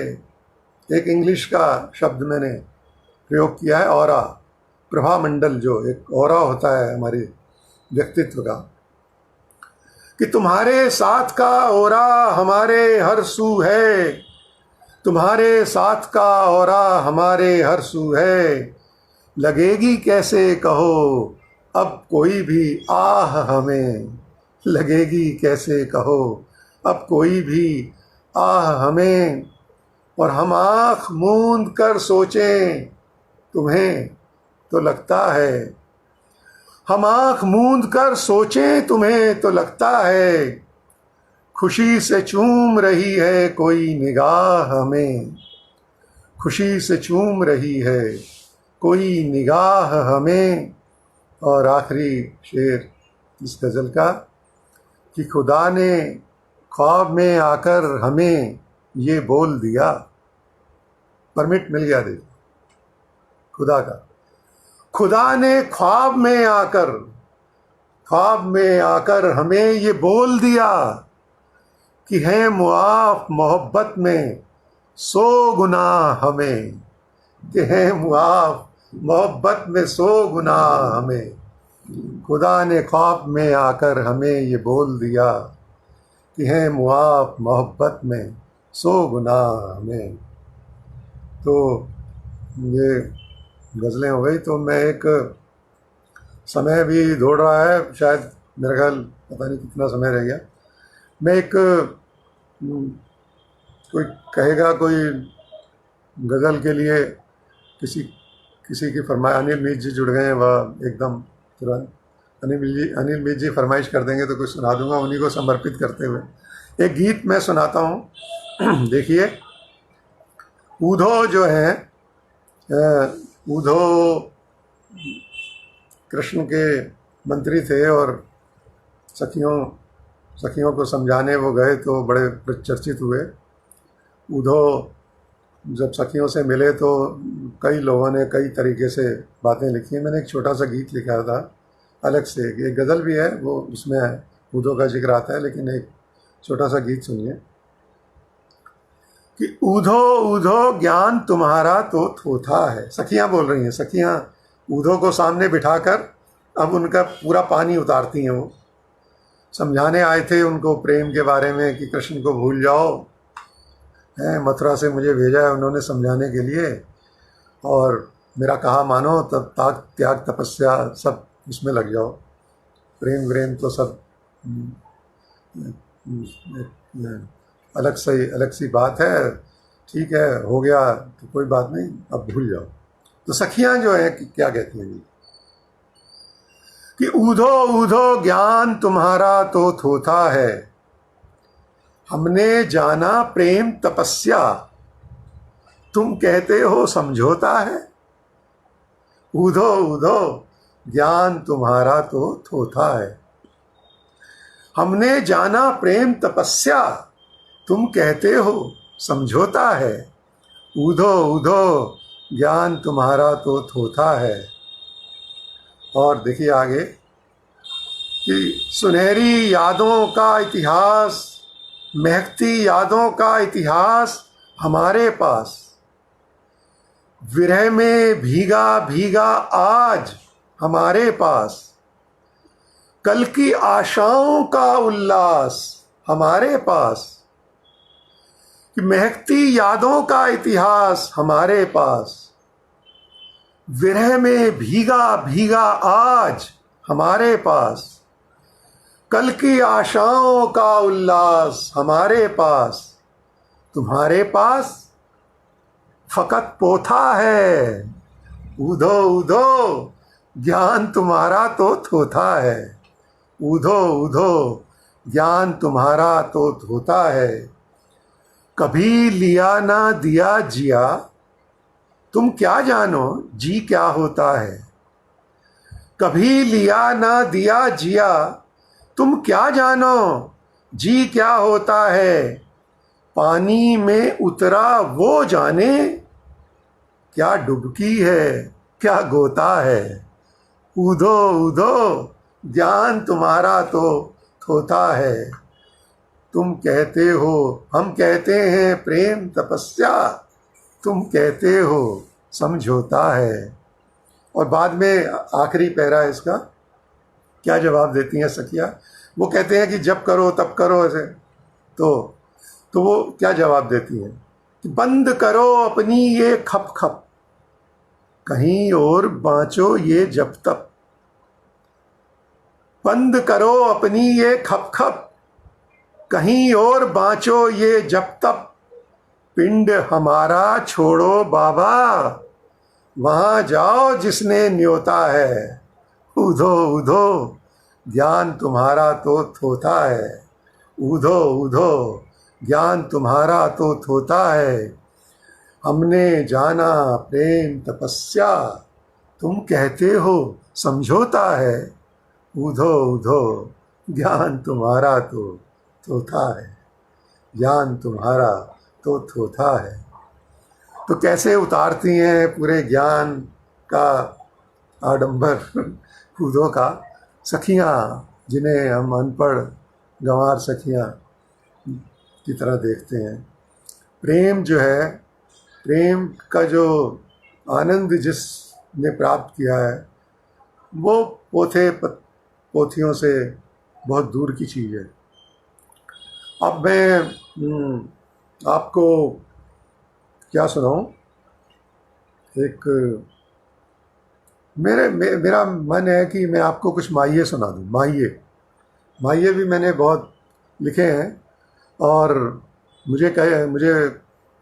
एक इंग्लिश का शब्द मैंने प्रयोग किया है, औरा, प्रभामंडल, जो एक औरा होता है हमारे व्यक्तित्व का, कि तुम्हारे साथ का औरा हमारे हर सू है, तुम्हारे साथ का औरा हमारे हर सू है, लगेगी कैसे कहो अब कोई भी आह हमें, लगेगी कैसे कहो अब कोई भी आह हमें, और हम आँख मूंद कर सोचें तुम्हें तो लगता है, हम आँख मूंद कर सोचें तुम्हें तो लगता है, खुशी से चूम रही है कोई निगाह हमें, खुशी से चूम रही है कोई निगाह हमें। और आखिरी शेर इस गज़ल का कि खुदा ने ख्वाब में आकर हमें ये बोल दिया, परमिट मिल गया देखो खुदा का, खुदा ने ख्वाब में आकर हमें ये बोल दिया कि है मुआफ मोहब्बत में 100 गुना हमें, कि है मुआफ मोहब्बत में 100 गुना हमें, खुदा ने ख्वाब में आकर हमें ये बोल दिया कि है मुआफ मोहब्बत में 100 गुना हमें। तो ये गज़लें हो गई। तो मैं एक समय भी दौड़ रहा है, शायद मेरा ख्याल पता नहीं कितना समय रह गया। मैं एक कोई कहेगा कोई गज़ल के लिए किसी किसी की फरमाइश, अनिल मीत जी जुड़ गए हैं, वह एकदम तुरंत अनिल मीत जी फरमाइश कर देंगे तो कुछ सुना दूंगा उन्हीं को समर्पित करते हुए। एक गीत मैं सुनाता हूँ। देखिए, ऊधो जो है, ऊधो कृष्ण के मंत्री थे और सखियों को समझाने वो गए तो बड़े चर्चित हुए। ऊधो जब सखियों से मिले तो कई लोगों ने कई तरीके से बातें लिखी हैं। मैंने एक छोटा सा गीत लिखा था अलग से, एक गज़ल भी है, वो उसमें ऊधो का जिक्र आता है, लेकिन एक छोटा सा गीत सुनिए कि ऊधो ऊधो ज्ञान तुम्हारा तो थोथा है। सखियां बोल रही हैं, सखियां ऊधो को सामने बिठाकर अब उनका पूरा पानी उतारती हैं। वो समझाने आए थे उनको प्रेम के बारे में कि कृष्ण को भूल जाओ, हैं मथुरा से मुझे भेजा है उन्होंने समझाने के लिए, और मेरा कहा मानो, तब त्याग तपस्या सब उसमें लग जाओ, प्रेम व्रेम तो सब अलग सी बात है, ठीक है हो गया तो कोई बात नहीं, अब भूल जाओ। तो सखियां जो है कि क्या कहती हैं कि ऊधो ऊधो ज्ञान तुम्हारा तो थोथा है, हमने जाना प्रेम तपस्या, तुम कहते हो समझौता है। ऊधो ऊधो ज्ञान तुम्हारा तो थोथा है, हमने जाना प्रेम तपस्या, तुम कहते हो समझौता है। ऊधो ऊधो ज्ञान तुम्हारा तो थोथा है। और देखिए आगे कि सुनहरी यादों का इतिहास, महकती यादों का इतिहास हमारे पास, विरह में भीगा भीगा आज हमारे पास, कल की आशाओं का उल्लास हमारे पास, कि महकती यादों का इतिहास हमारे पास, विरह में भीगा भीगा आज हमारे पास, कल की आशाओं का उल्लास हमारे पास, तुम्हारे पास फकत पोथा है। ऊधो ऊधो ज्ञान तुम्हारा तो थोथा है। ऊधो ऊधो ज्ञान तुम्हारा तो थोथा है। कभी लिया ना दिया जिया, तुम क्या जानो जी क्या होता है। कभी लिया ना दिया जिया, तुम क्या जानो जी क्या होता है। पानी में उतरा वो जाने, क्या डुबकी है क्या गोता है। ऊधो ऊधो ज्ञान तुम्हारा तो थोथा है, तुम कहते हो, हम कहते हैं प्रेम तपस्या, तुम कहते हो समझौता है। और बाद में आखिरी पैरा इसका क्या जवाब देती हैं सखिया, वो कहते हैं कि जब करो तब करो ऐसे, तो वो क्या जवाब देती हैं कि बंद करो अपनी ये खप खप, कहीं और बाँचो ये जब तक। बंद करो अपनी ये खप खप, कहीं और बाँचो ये जब तक। पिंड हमारा छोड़ो बाबा, वहाँ जाओ जिसने न्योता है। ऊधो ऊधो ज्ञान तुम्हारा तो थोथा है। ऊधो ऊधो ज्ञान तुम्हारा तो थोथा है। हमने जाना प्रेम तपस्या, तुम कहते हो समझौता है। ऊधो ऊधो ज्ञान तुम्हारा तो थोथा है। ज्ञान तुम्हारा तो थोथा है। तो कैसे उतारती हैं पूरे ज्ञान का आडंबर ऊधो का सखियाँ, जिन्हें हम अनपढ़ गंवार सखियाँ की तरह देखते हैं। प्रेम जो है, प्रेम का जो आनंद जिसने प्राप्त किया है वो पोथियों से बहुत दूर की चीज़ है। अब मैं आपको क्या सुनाऊं, एक मेरा मन है कि मैं आपको कुछ माहिए सुना दूं। माहिए माहिए भी मैंने बहुत लिखे हैं, और मुझे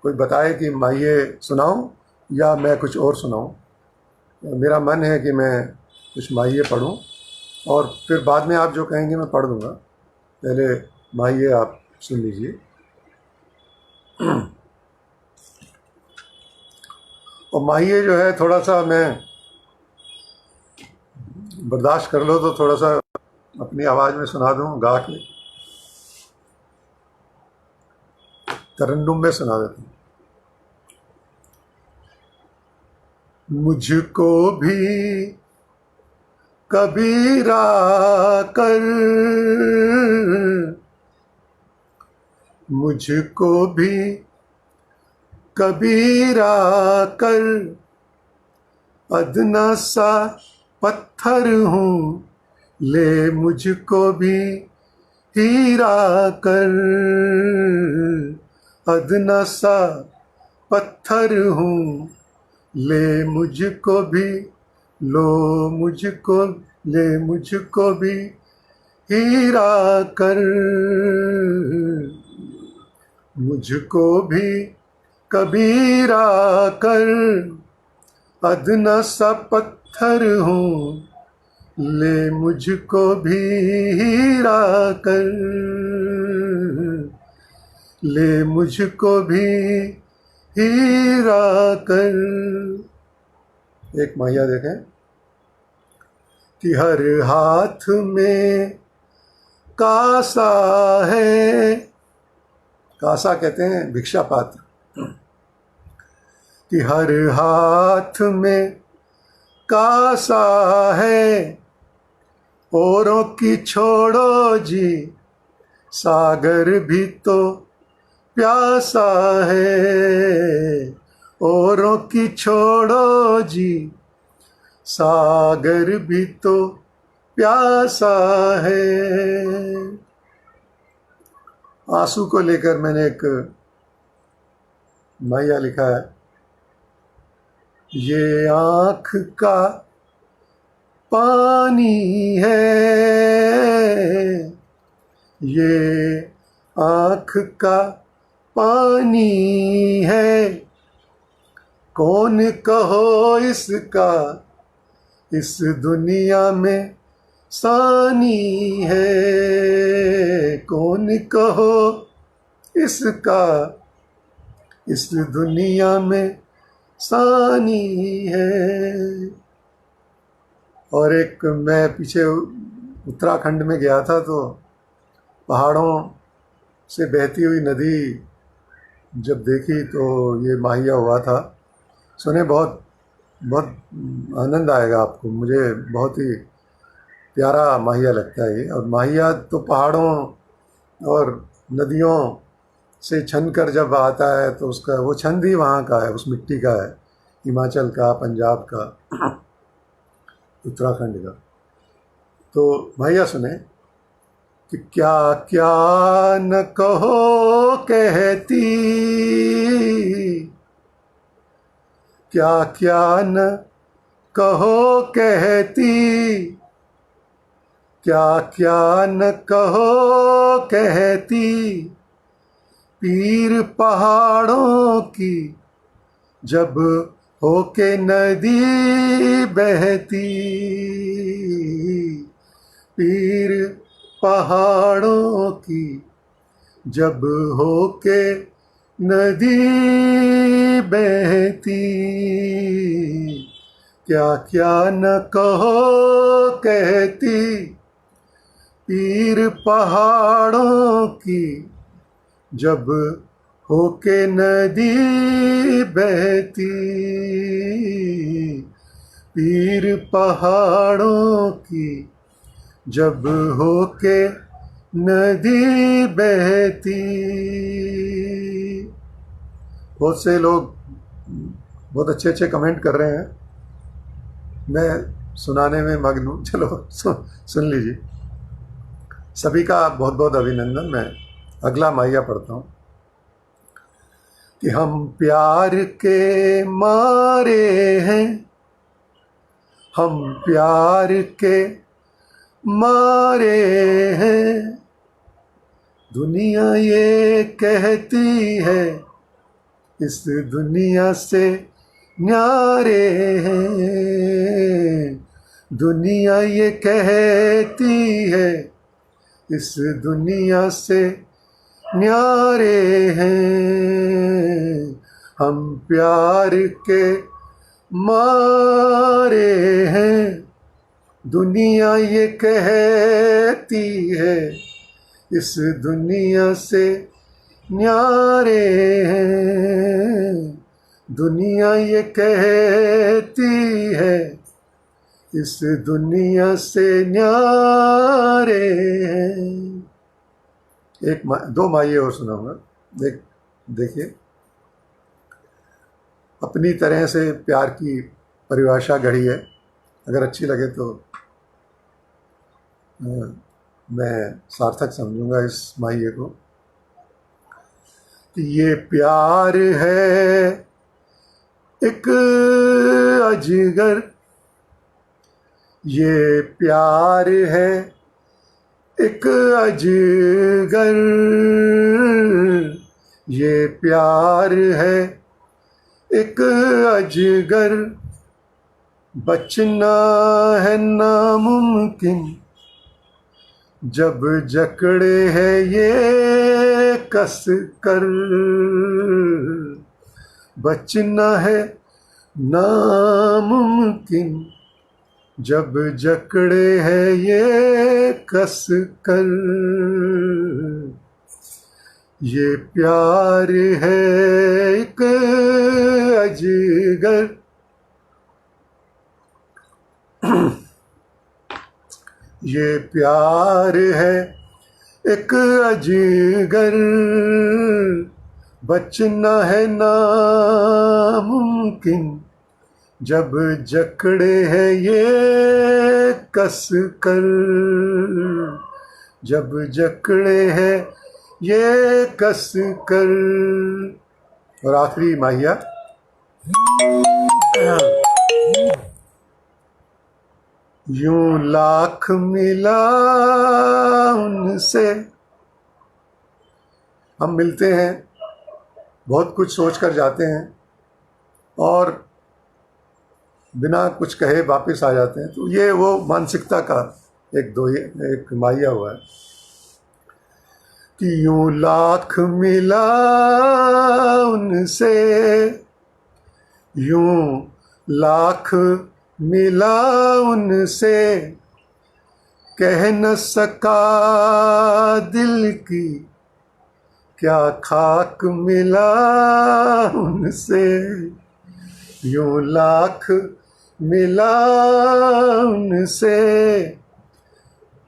कोई बताए कि माहिए सुनाऊं या मैं कुछ और सुनाऊं। मेरा मन है कि मैं कुछ माहिए पढ़ूं, और फिर बाद में आप जो कहेंगे मैं पढ़ दूंगा। पहले माहिए आप सुन लीजिए। और माहिए जो है, थोड़ा सा मैं बर्दाश्त कर लो तो थोड़ा सा अपनी आवाज़ में सुना दूं, गा के तरन्नुम में सुना देता हूँ। मुझको भी कबीरा कर, मुझको भी कबीरा कर, अदना सा पत्थर हूँ, ले मुझको भी हीरा कर। अदना सा पत्थर हूँ, ले मुझको भी, लो मुझको, ले मुझको भी हीरा कर। मुझको भी कबीरा कर, अदना सा पत्थर हूँ, ले मुझको भी हीरा कर। ले मुझको भी हीरा कर। एक माहिया देखें कि हर हाथ में कासा है, कासा कहते हैं भिक्षा पात्र, कि हर हाथ में कासा है, औरों की छोड़ो जी, सागर भी तो प्यासा है। औरों की छोड़ो जी, सागर भी तो प्यासा है। आंसू को लेकर मैंने एक माहिया लिखा है। ये आँख का पानी है, ये आँख का पानी है, कौन कहो इसका इस दुनिया में सानी है। कौन कहो इसका इस दुनिया में सानी है। और एक, मैं पीछे उत्तराखंड में गया था, तो पहाड़ों से बहती हुई नदी जब देखी तो ये माहिया हुआ था। सुने, बहुत बहुत आनंद आएगा आपको। मुझे बहुत ही प्यारा माहिया लगता है ये। और माहिया तो पहाड़ों और नदियों से छन कर जब आता है तो उसका वो छंद ही वहाँ का है, उस मिट्टी का है, हिमाचल का, पंजाब का, उत्तराखंड का। तो माहिया सुने कि क्या क्या न कहो कहती, क्या क्या न कहो कहती, क्या क्या न कहो कहती, पीर पहाड़ों की जब होके नदी बहती। पीर पहाड़ों की जब होके नदी बहती, क्या क्या न कहो कहती, पीर पहाड़ों की जब होके नदी बहती। पीर पहाड़ों की जब होके नदी बहती। बहुत से लोग बहुत अच्छे अच्छे कमेंट कर रहे हैं, मैं सुनाने में मग्न हूँ। चलो सुन लीजिए। सभी का बहुत बहुत अभिनंदन। मैं अगला माहिया पढ़ता हूँ कि हम प्यार के मारे हैं, हम प्यार के मारे हैं। दुनिया ये कहती है इस दुनिया से न्यारे हैं। दुनिया ये कहती है इस दुनिया से न्यारे हैं। हम प्यार के मारे हैं। दुनिया ये कहती है इस दुनिया से न्यारे हैं। दुनिया ये कहती है इस दुनिया से न्यारे हैं। दो माये और सुनाऊंगा। देखिए, अपनी तरह से प्यार की परिभाषा गढ़ी है। अगर अच्छी लगे तो मैं सार्थक समझूंगा इस माये को। कि ये प्यार है एक अजगर, ये प्यार है एक अजगर, ये प्यार है एक अजगर, बचना है नामुमकिन जब जकड़े है ये कस कर। बचना है नामुमकिन जब जकड़े है ये कस कर। ये प्यार है एक अजगर, ये प्यार है एक अजगर, बचना है नामुमकिन जब जकड़े है ये कस कर। जब जकड़े है ये कस कर। और आखिरी माहिया, यूं लाख मिला उनसे। हम मिलते हैं, बहुत कुछ सोच कर जाते हैं और बिना कुछ कहे वापस आ जाते हैं। तो ये वो मानसिकता का एक माया हुआ है कि यूं लाख मिला उनसे, यूं लाख मिला उनसे, कह न सका दिल की क्या खाक मिला उनसे। यूं लाख मिला उनसे,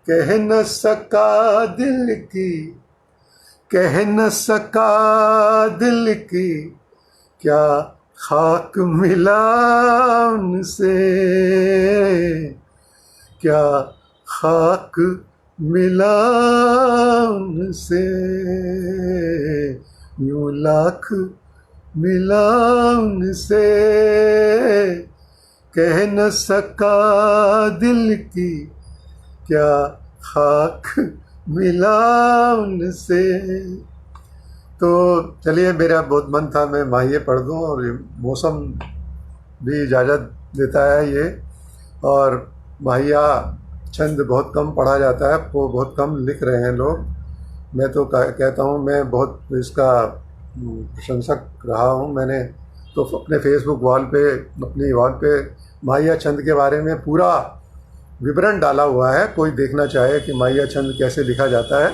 कह न सका दिल की, कह न सका दिल की क्या खाक मिला उनसे, क्या खाक मिला उनसे। यूं लाख मिला उनसे, कह न सका दिल की क्या खाक मिला उनसे। तो चलिए, मेरा बहुत मन था मैं माहिए पढ़ दूं और मौसम भी इजाज़त देता है ये। और माहिया छंद बहुत कम पढ़ा जाता है, वो बहुत कम लिख रहे हैं लोग। मैं तो कहता हूँ, मैं बहुत इसका प्रशंसक रहा हूँ। मैंने तो अपने फेसबुक अपनी वॉल पे माहिया छंद के बारे में पूरा विवरण डाला हुआ है। कोई देखना चाहे कि माहिया छंद कैसे लिखा जाता है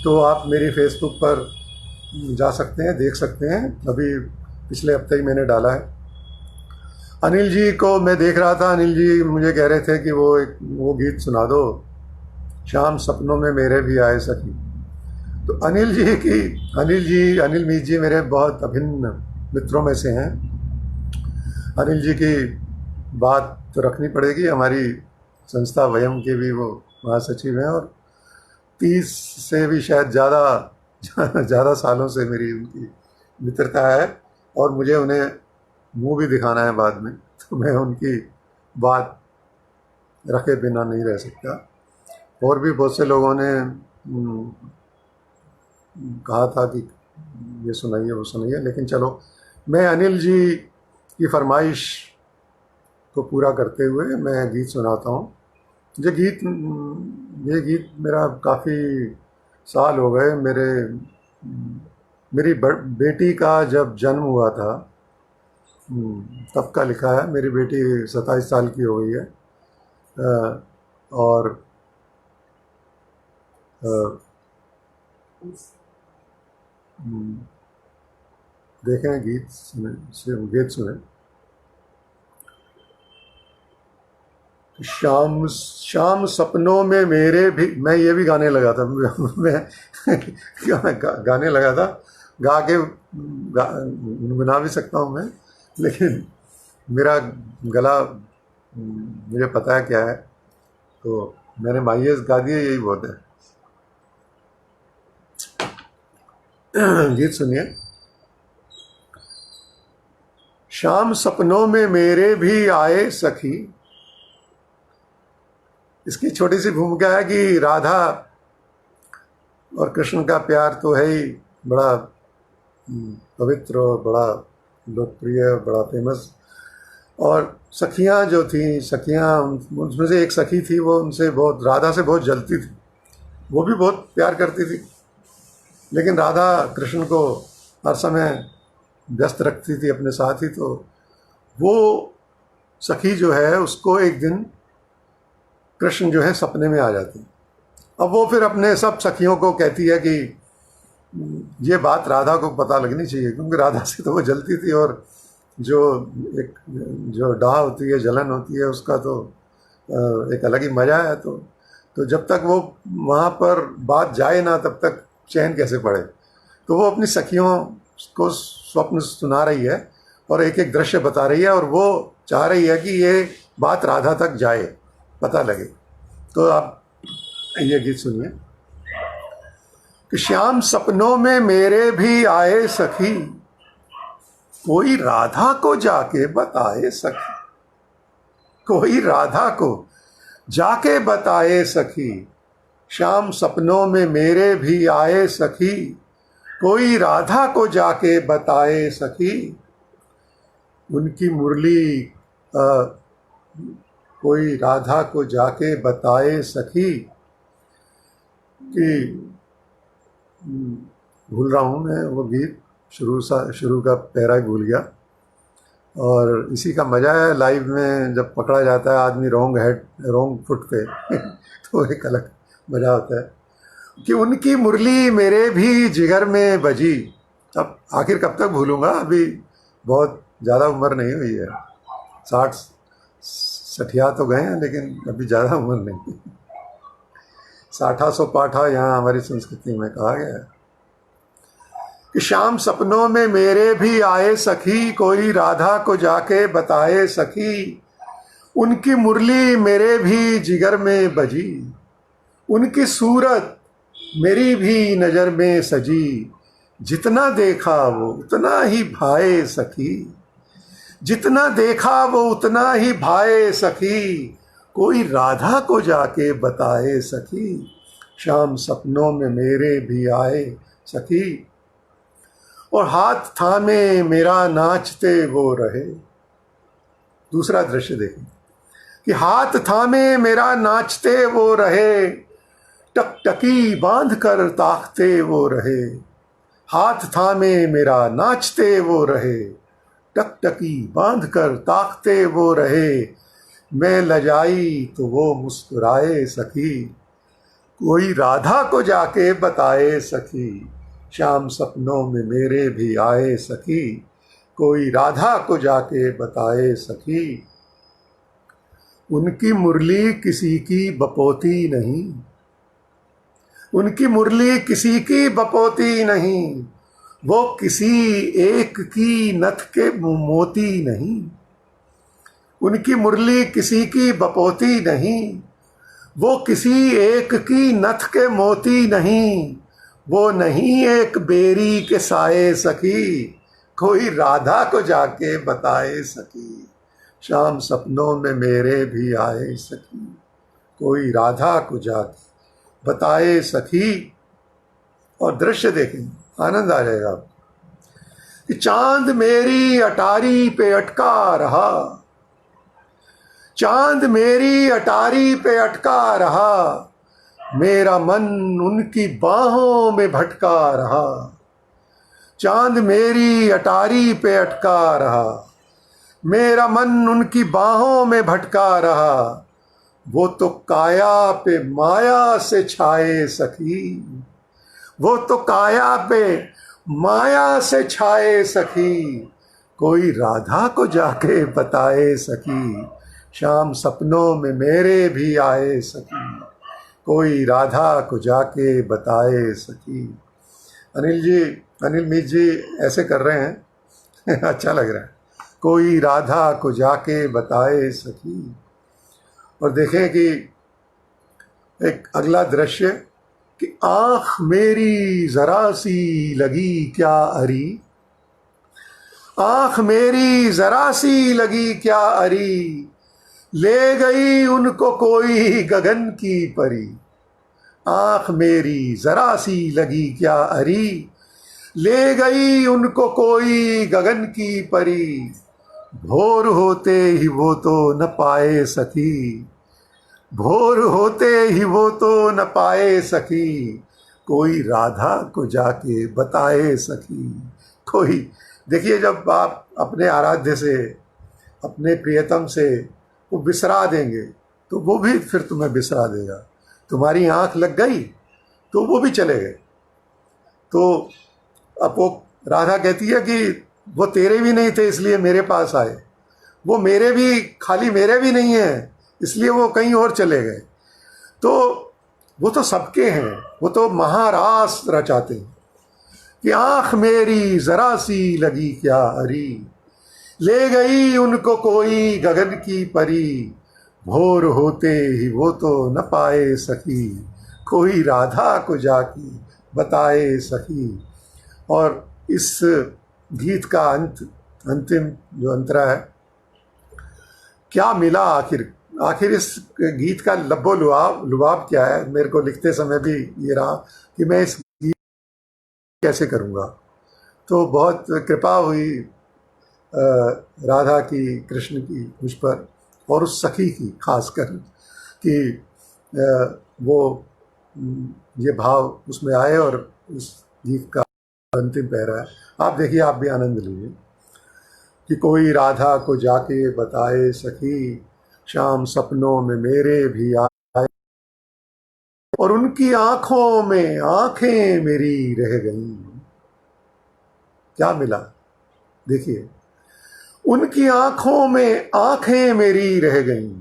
तो आप मेरी फेसबुक पर जा सकते हैं, देख सकते हैं। अभी पिछले हफ्ते ही मैंने डाला है। अनिल जी को मैं देख रहा था, अनिल जी मुझे कह रहे थे कि वो गीत सुना दो, शाम सपनों में मेरे भी आए सखी। तो अनिल मीत जी मेरे बहुत अभिन्न मित्रों में से हैं। अनिल जी की बात तो रखनी पड़ेगी। हमारी संस्था वयम के भी वो महासचिव हैं और 30 से भी शायद ज़्यादा सालों से मेरी उनकी मित्रता है। और मुझे उन्हें मुंह भी दिखाना है बाद में, तो मैं उनकी बात रखे बिना नहीं रह सकता। और भी बहुत से लोगों ने कहा था कि ये सुनाइए वो सुनाइए, लेकिन चलो मैं अनिल जी की फरमाइश को पूरा करते हुए मैं गीत सुनाता हूँ। ये गीत मेरा काफ़ी साल हो गए। मेरी बेटी का जब जन्म हुआ था तब का लिखा है। मेरी बेटी 27 साल की हो गई है। और देखें गीत सुने। शाम शाम सपनों में मेरे भी, मैं ये भी गाने लगा था मैं गाने लगा था, गा के गुनगुना भी सकता हूँ मैं, लेकिन मेरा गला मुझे पता है क्या है, तो मैंने माइयस गा दिए, यही बहुत है। गीत सुनिए। शाम सपनों में मेरे भी आए सखी। इसकी छोटी सी भूमिका है कि राधा और कृष्ण का प्यार तो है ही बड़ा पवित्र और बड़ा लोकप्रिय, बड़ा फेमस। और सखियां जो थी, सखियां, उनमें से एक सखी थी, वो उनसे बहुत, राधा से बहुत जलती थी। वो भी बहुत प्यार करती थी, लेकिन राधा कृष्ण को हर समय व्यस्त रखती थी अपने साथ ही। तो वो सखी जो है उसको एक दिन कृष्ण जो है सपने में आ जाती। अब वो फिर अपने सब सखियों को कहती है कि ये बात राधा को पता लगनी चाहिए, क्योंकि राधा से तो वो जलती थी, और जो डाह होती है, जलन होती है, उसका तो एक अलग ही मज़ा है। तो जब तक वो वहाँ पर बात जाए ना, तब तक चैन कैसे पड़े। तो वो अपनी सखियों को स्वप्न सुना रही है और एक एक दृश्य बता रही है, और वो चाह रही है कि ये बात राधा तक जाए, पता लगे। तो आप ये गीत सुनिए कि श्याम सपनों में मेरे भी आए सखी, कोई राधा को जाके बताए सखी, कोई राधा को जाके बताए सखी। श्याम सपनों में मेरे भी आए सखी, कोई राधा को जाके बताए सखी। उनकी मुरली कोई राधा को जाके बताए सखी। कि भूल रहा हूँ मैं वो गीत, शुरू का पैरा ही भूल गया। और इसी का मज़ा है लाइव में, जब पकड़ा जाता है आदमी रॉन्ग फुट पे तो एक अलग मज़ा होता है कि उनकी मुरली मेरे भी जिगर में बजी। अब आखिर कब तक भूलूंगा, अभी बहुत ज़्यादा उम्र नहीं हुई है, 60 तो गए हैं, लेकिन अभी ज़्यादा उम्र नहीं। 60 सौ पाठा यहाँ हमारी संस्कृति में कहा गया है कि शाम सपनों में मेरे भी आए सखी, कोई राधा को जाके बताए सखी। उनकी मुरली मेरे भी जिगर में बजी, उनकी सूरत मेरी भी नज़र में सजी। जितना देखा वो उतना ही भाए सखी, जितना देखा वो उतना ही भाए सखी। कोई राधा को जाके बताए सखी, शाम सपनों में मेरे भी आए सखी। और हाथ थामे मेरा नाचते वो रहे। दूसरा दृश्य देखें कि हाथ थामे मेरा नाचते वो रहे, टकटकी बांध कर ताकते वो रहे। हाथ थामे मेरा नाचते वो रहे, टकटकी बांध कर ताकते वो रहे। मैं लजाई तो वो मुस्कुराए सखी, कोई राधा को जाके बताए सखी। शाम सपनों में मेरे भी आए सखी, कोई राधा को जाके बताए सखी। उनकी मुरली किसी की बपोती नहीं, उनकी मुरली किसी की बपोती नहीं। वो किसी एक की नथ के मोती नहीं, उनकी मुरली किसी की बपोती नहीं। वो किसी एक की नथ के मोती नहीं, वो नहीं एक बेरी के साए सखी। कोई राधा को जाके बताए सखी, शाम सपनों में मेरे भी आए सखी। कोई राधा को जाके बताए सखी। और दृश्य देखें, आनंद आ जाएगा आपको कि चांद मेरी अटारी पे अटका रहा, चांद मेरी अटारी पे अटका रहा, मेरा मन उनकी बाहों में भटका रहा। चांद मेरी अटारी पे अटका रहा, मेरा मन उनकी बाहों में भटका रहा। वो तो काया पे माया से छाए सखी, वो तो काया पे माया से छाए सखी। कोई राधा को जाके बताए सखी, शाम सपनों में मेरे भी आए सखी। कोई राधा को जाके बताए सखी। अनिल जी, अनिल मिश्र जी ऐसे कर रहे हैं अच्छा लग रहा है। कोई राधा को जाके बताए सखी। और देखें कि एक अगला दृश्य कि आँख मेरी जरा सी लगी क्या अरी, आँख मेरी जरा सी लगी क्या अरी, ले गई उनको कोई गगन की परी। आँख मेरी जरा सी लगी क्या अरी, ले गई उनको कोई गगन की परी। भोर होते ही वो तो न पाए सखी, भोर होते ही वो तो न पाए सखी। कोई राधा को जाके बताए सखी। कोई, देखिए जब आप अपने आराध्य से, अपने प्रियतम से वो बिसरा देंगे तो वो भी फिर तुम्हें बिसरा देगा। तुम्हारी आँख लग गई तो वो भी चले गए। तो अब वो राधा कहती है कि वो तेरे भी नहीं थे इसलिए मेरे पास आए, वो मेरे भी, खाली मेरे भी नहीं हैं इसलिए वो कहीं और चले गए। तो वो तो सबके हैं, वो तो महारास रचाते हैं कि आँख मेरी जरा सी लगी क्या अरी, ले गई उनको कोई गगन की परी। भोर होते ही वो तो न पाए सखी, कोई राधा को जाके बताए सखी। और इस गीत का अंतिम जो अंतरा है, क्या मिला आखिर, आखिर इस गीत का लब्बो लुभाव क्या है। मेरे को लिखते समय भी ये रहा कि मैं इस गीत कैसे करूँगा। तो बहुत कृपा हुई राधा की, कृष्ण की मुझ पर, और उस सखी की खासकर कि वो ये भाव उसमें आए और उस गीत का अंतिम पैरा है। आप देखिए, आप भी आनंद लीजिए कि कोई राधा को जाके बताए सखी, शाम सपनों में मेरे भी आए, और उनकी आंखों में आंखें मेरी रह गईं। क्या मिला, देखिए, उनकी आंखों में आंखें मेरी रह गईं,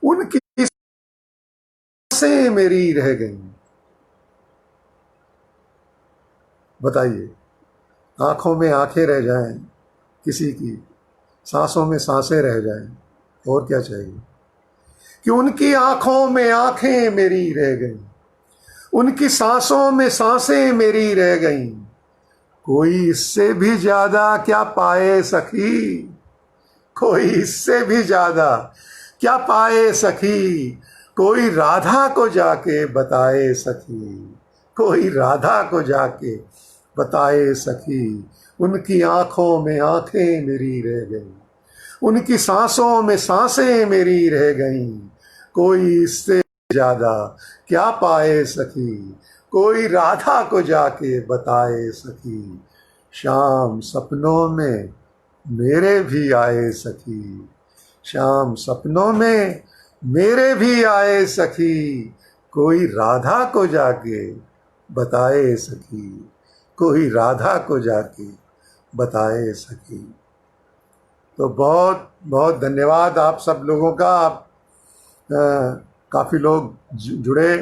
उनकी सांसें मेरी रह गईं। बताइए, आंखों में आंखें रह जाएं किसी की, सांसों में सांसें रह जाएं, और क्या चाहिए। कि उनकी आंखों में आंखें मेरी रह गईं, उनकी सांसों में सांसें मेरी रह गईं। कोई इससे भी ज्यादा क्या पाए सखी, कोई इससे भी ज्यादा क्या पाए सखी। कोई राधा को जाके बताए सखी, कोई राधा को जाके बताए सखी। उनकी आंखों में आंखें मेरी रह गईं, उनकी सांसों में सांसें मेरी रह गईं। कोई इससे ज्यादा क्या पाए सखी, कोई राधा को जाके बताए सखी। शाम सपनों में मेरे भी आए सखी, शाम सपनों में मेरे भी आए सखी। कोई राधा को जाके बताए सखी, कोई राधा को जाके बताए सखी। तो बहुत बहुत धन्यवाद आप सब लोगों का। आप काफ़ी लोग जुड़े,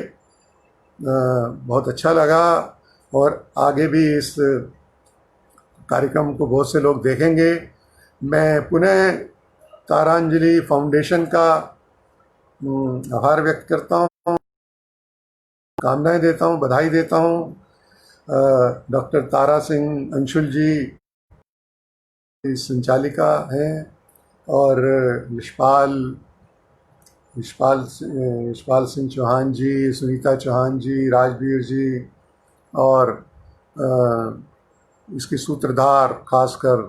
बहुत अच्छा लगा। और आगे भी इस कार्यक्रम को बहुत से लोग देखेंगे। मैं पुनः तारांजलि फाउंडेशन का आभार व्यक्त करता हूँ, कामनाएं देता हूँ, बधाई देता हूँ। डॉक्टर तारा सिंह अंशुल जी संचालिका हैं, और यशपाल यशपाल सिंह चौहान जी, सुनीता चौहान जी, राजवीर जी, और इसकी सूत्रधार खासकर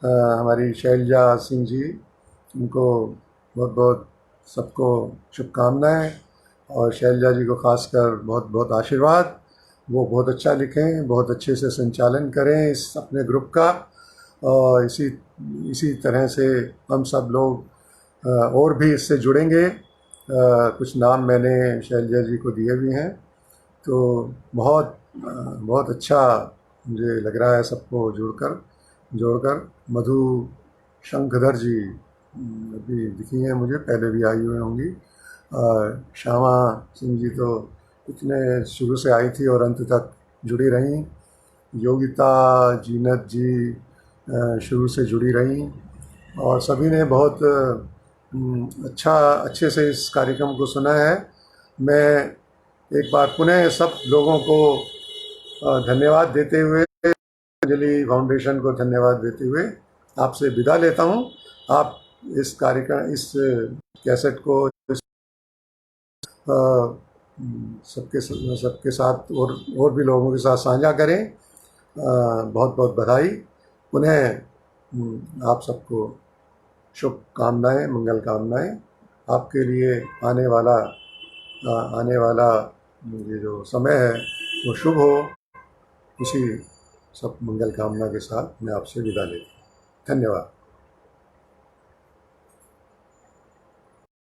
हमारी शैलजा सिंह जी, उनको बहुत बहुत सबको शुभकामनाएं, और शैलजा जी को खासकर बहुत बहुत आशीर्वाद। वो बहुत अच्छा लिखें, बहुत अच्छे से संचालन करें इस अपने ग्रुप का, और इसी तरह से हम सब लोग और भी इससे जुड़ेंगे। कुछ नाम मैंने शैलजा जी को दिए भी हैं, तो बहुत अच्छा मुझे लग रहा है सबको जोड़कर। मधु शंखधर जी अभी दिखी हैं मुझे, पहले भी आई हुई होंगी। श्यामा सिंह जी तो इतने शुरू से आई थी और अंत तक जुड़ी रहीं। योगिता जीनत जी शुरू से जुड़ी रहीं, और सभी ने बहुत अच्छे से इस कार्यक्रम को सुना है। मैं एक बार पुनः सब लोगों को धन्यवाद देते हुए, अंजलि फाउंडेशन को धन्यवाद देते हुए आपसे विदा लेता हूँ। आप इस कार्यक्रम, इस कैसेट को सबके साथ और भी लोगों के साथ साझा करें। बहुत बहुत बधाई। पुनः आप सबको शुभकामनाएं, मंगल कामनाएं। आपके लिए आने वाला ये जो समय है वो शुभ हो। इसी सब मंगल कामना के साथ मैं आपसे विदा लेता हूँ। धन्यवाद।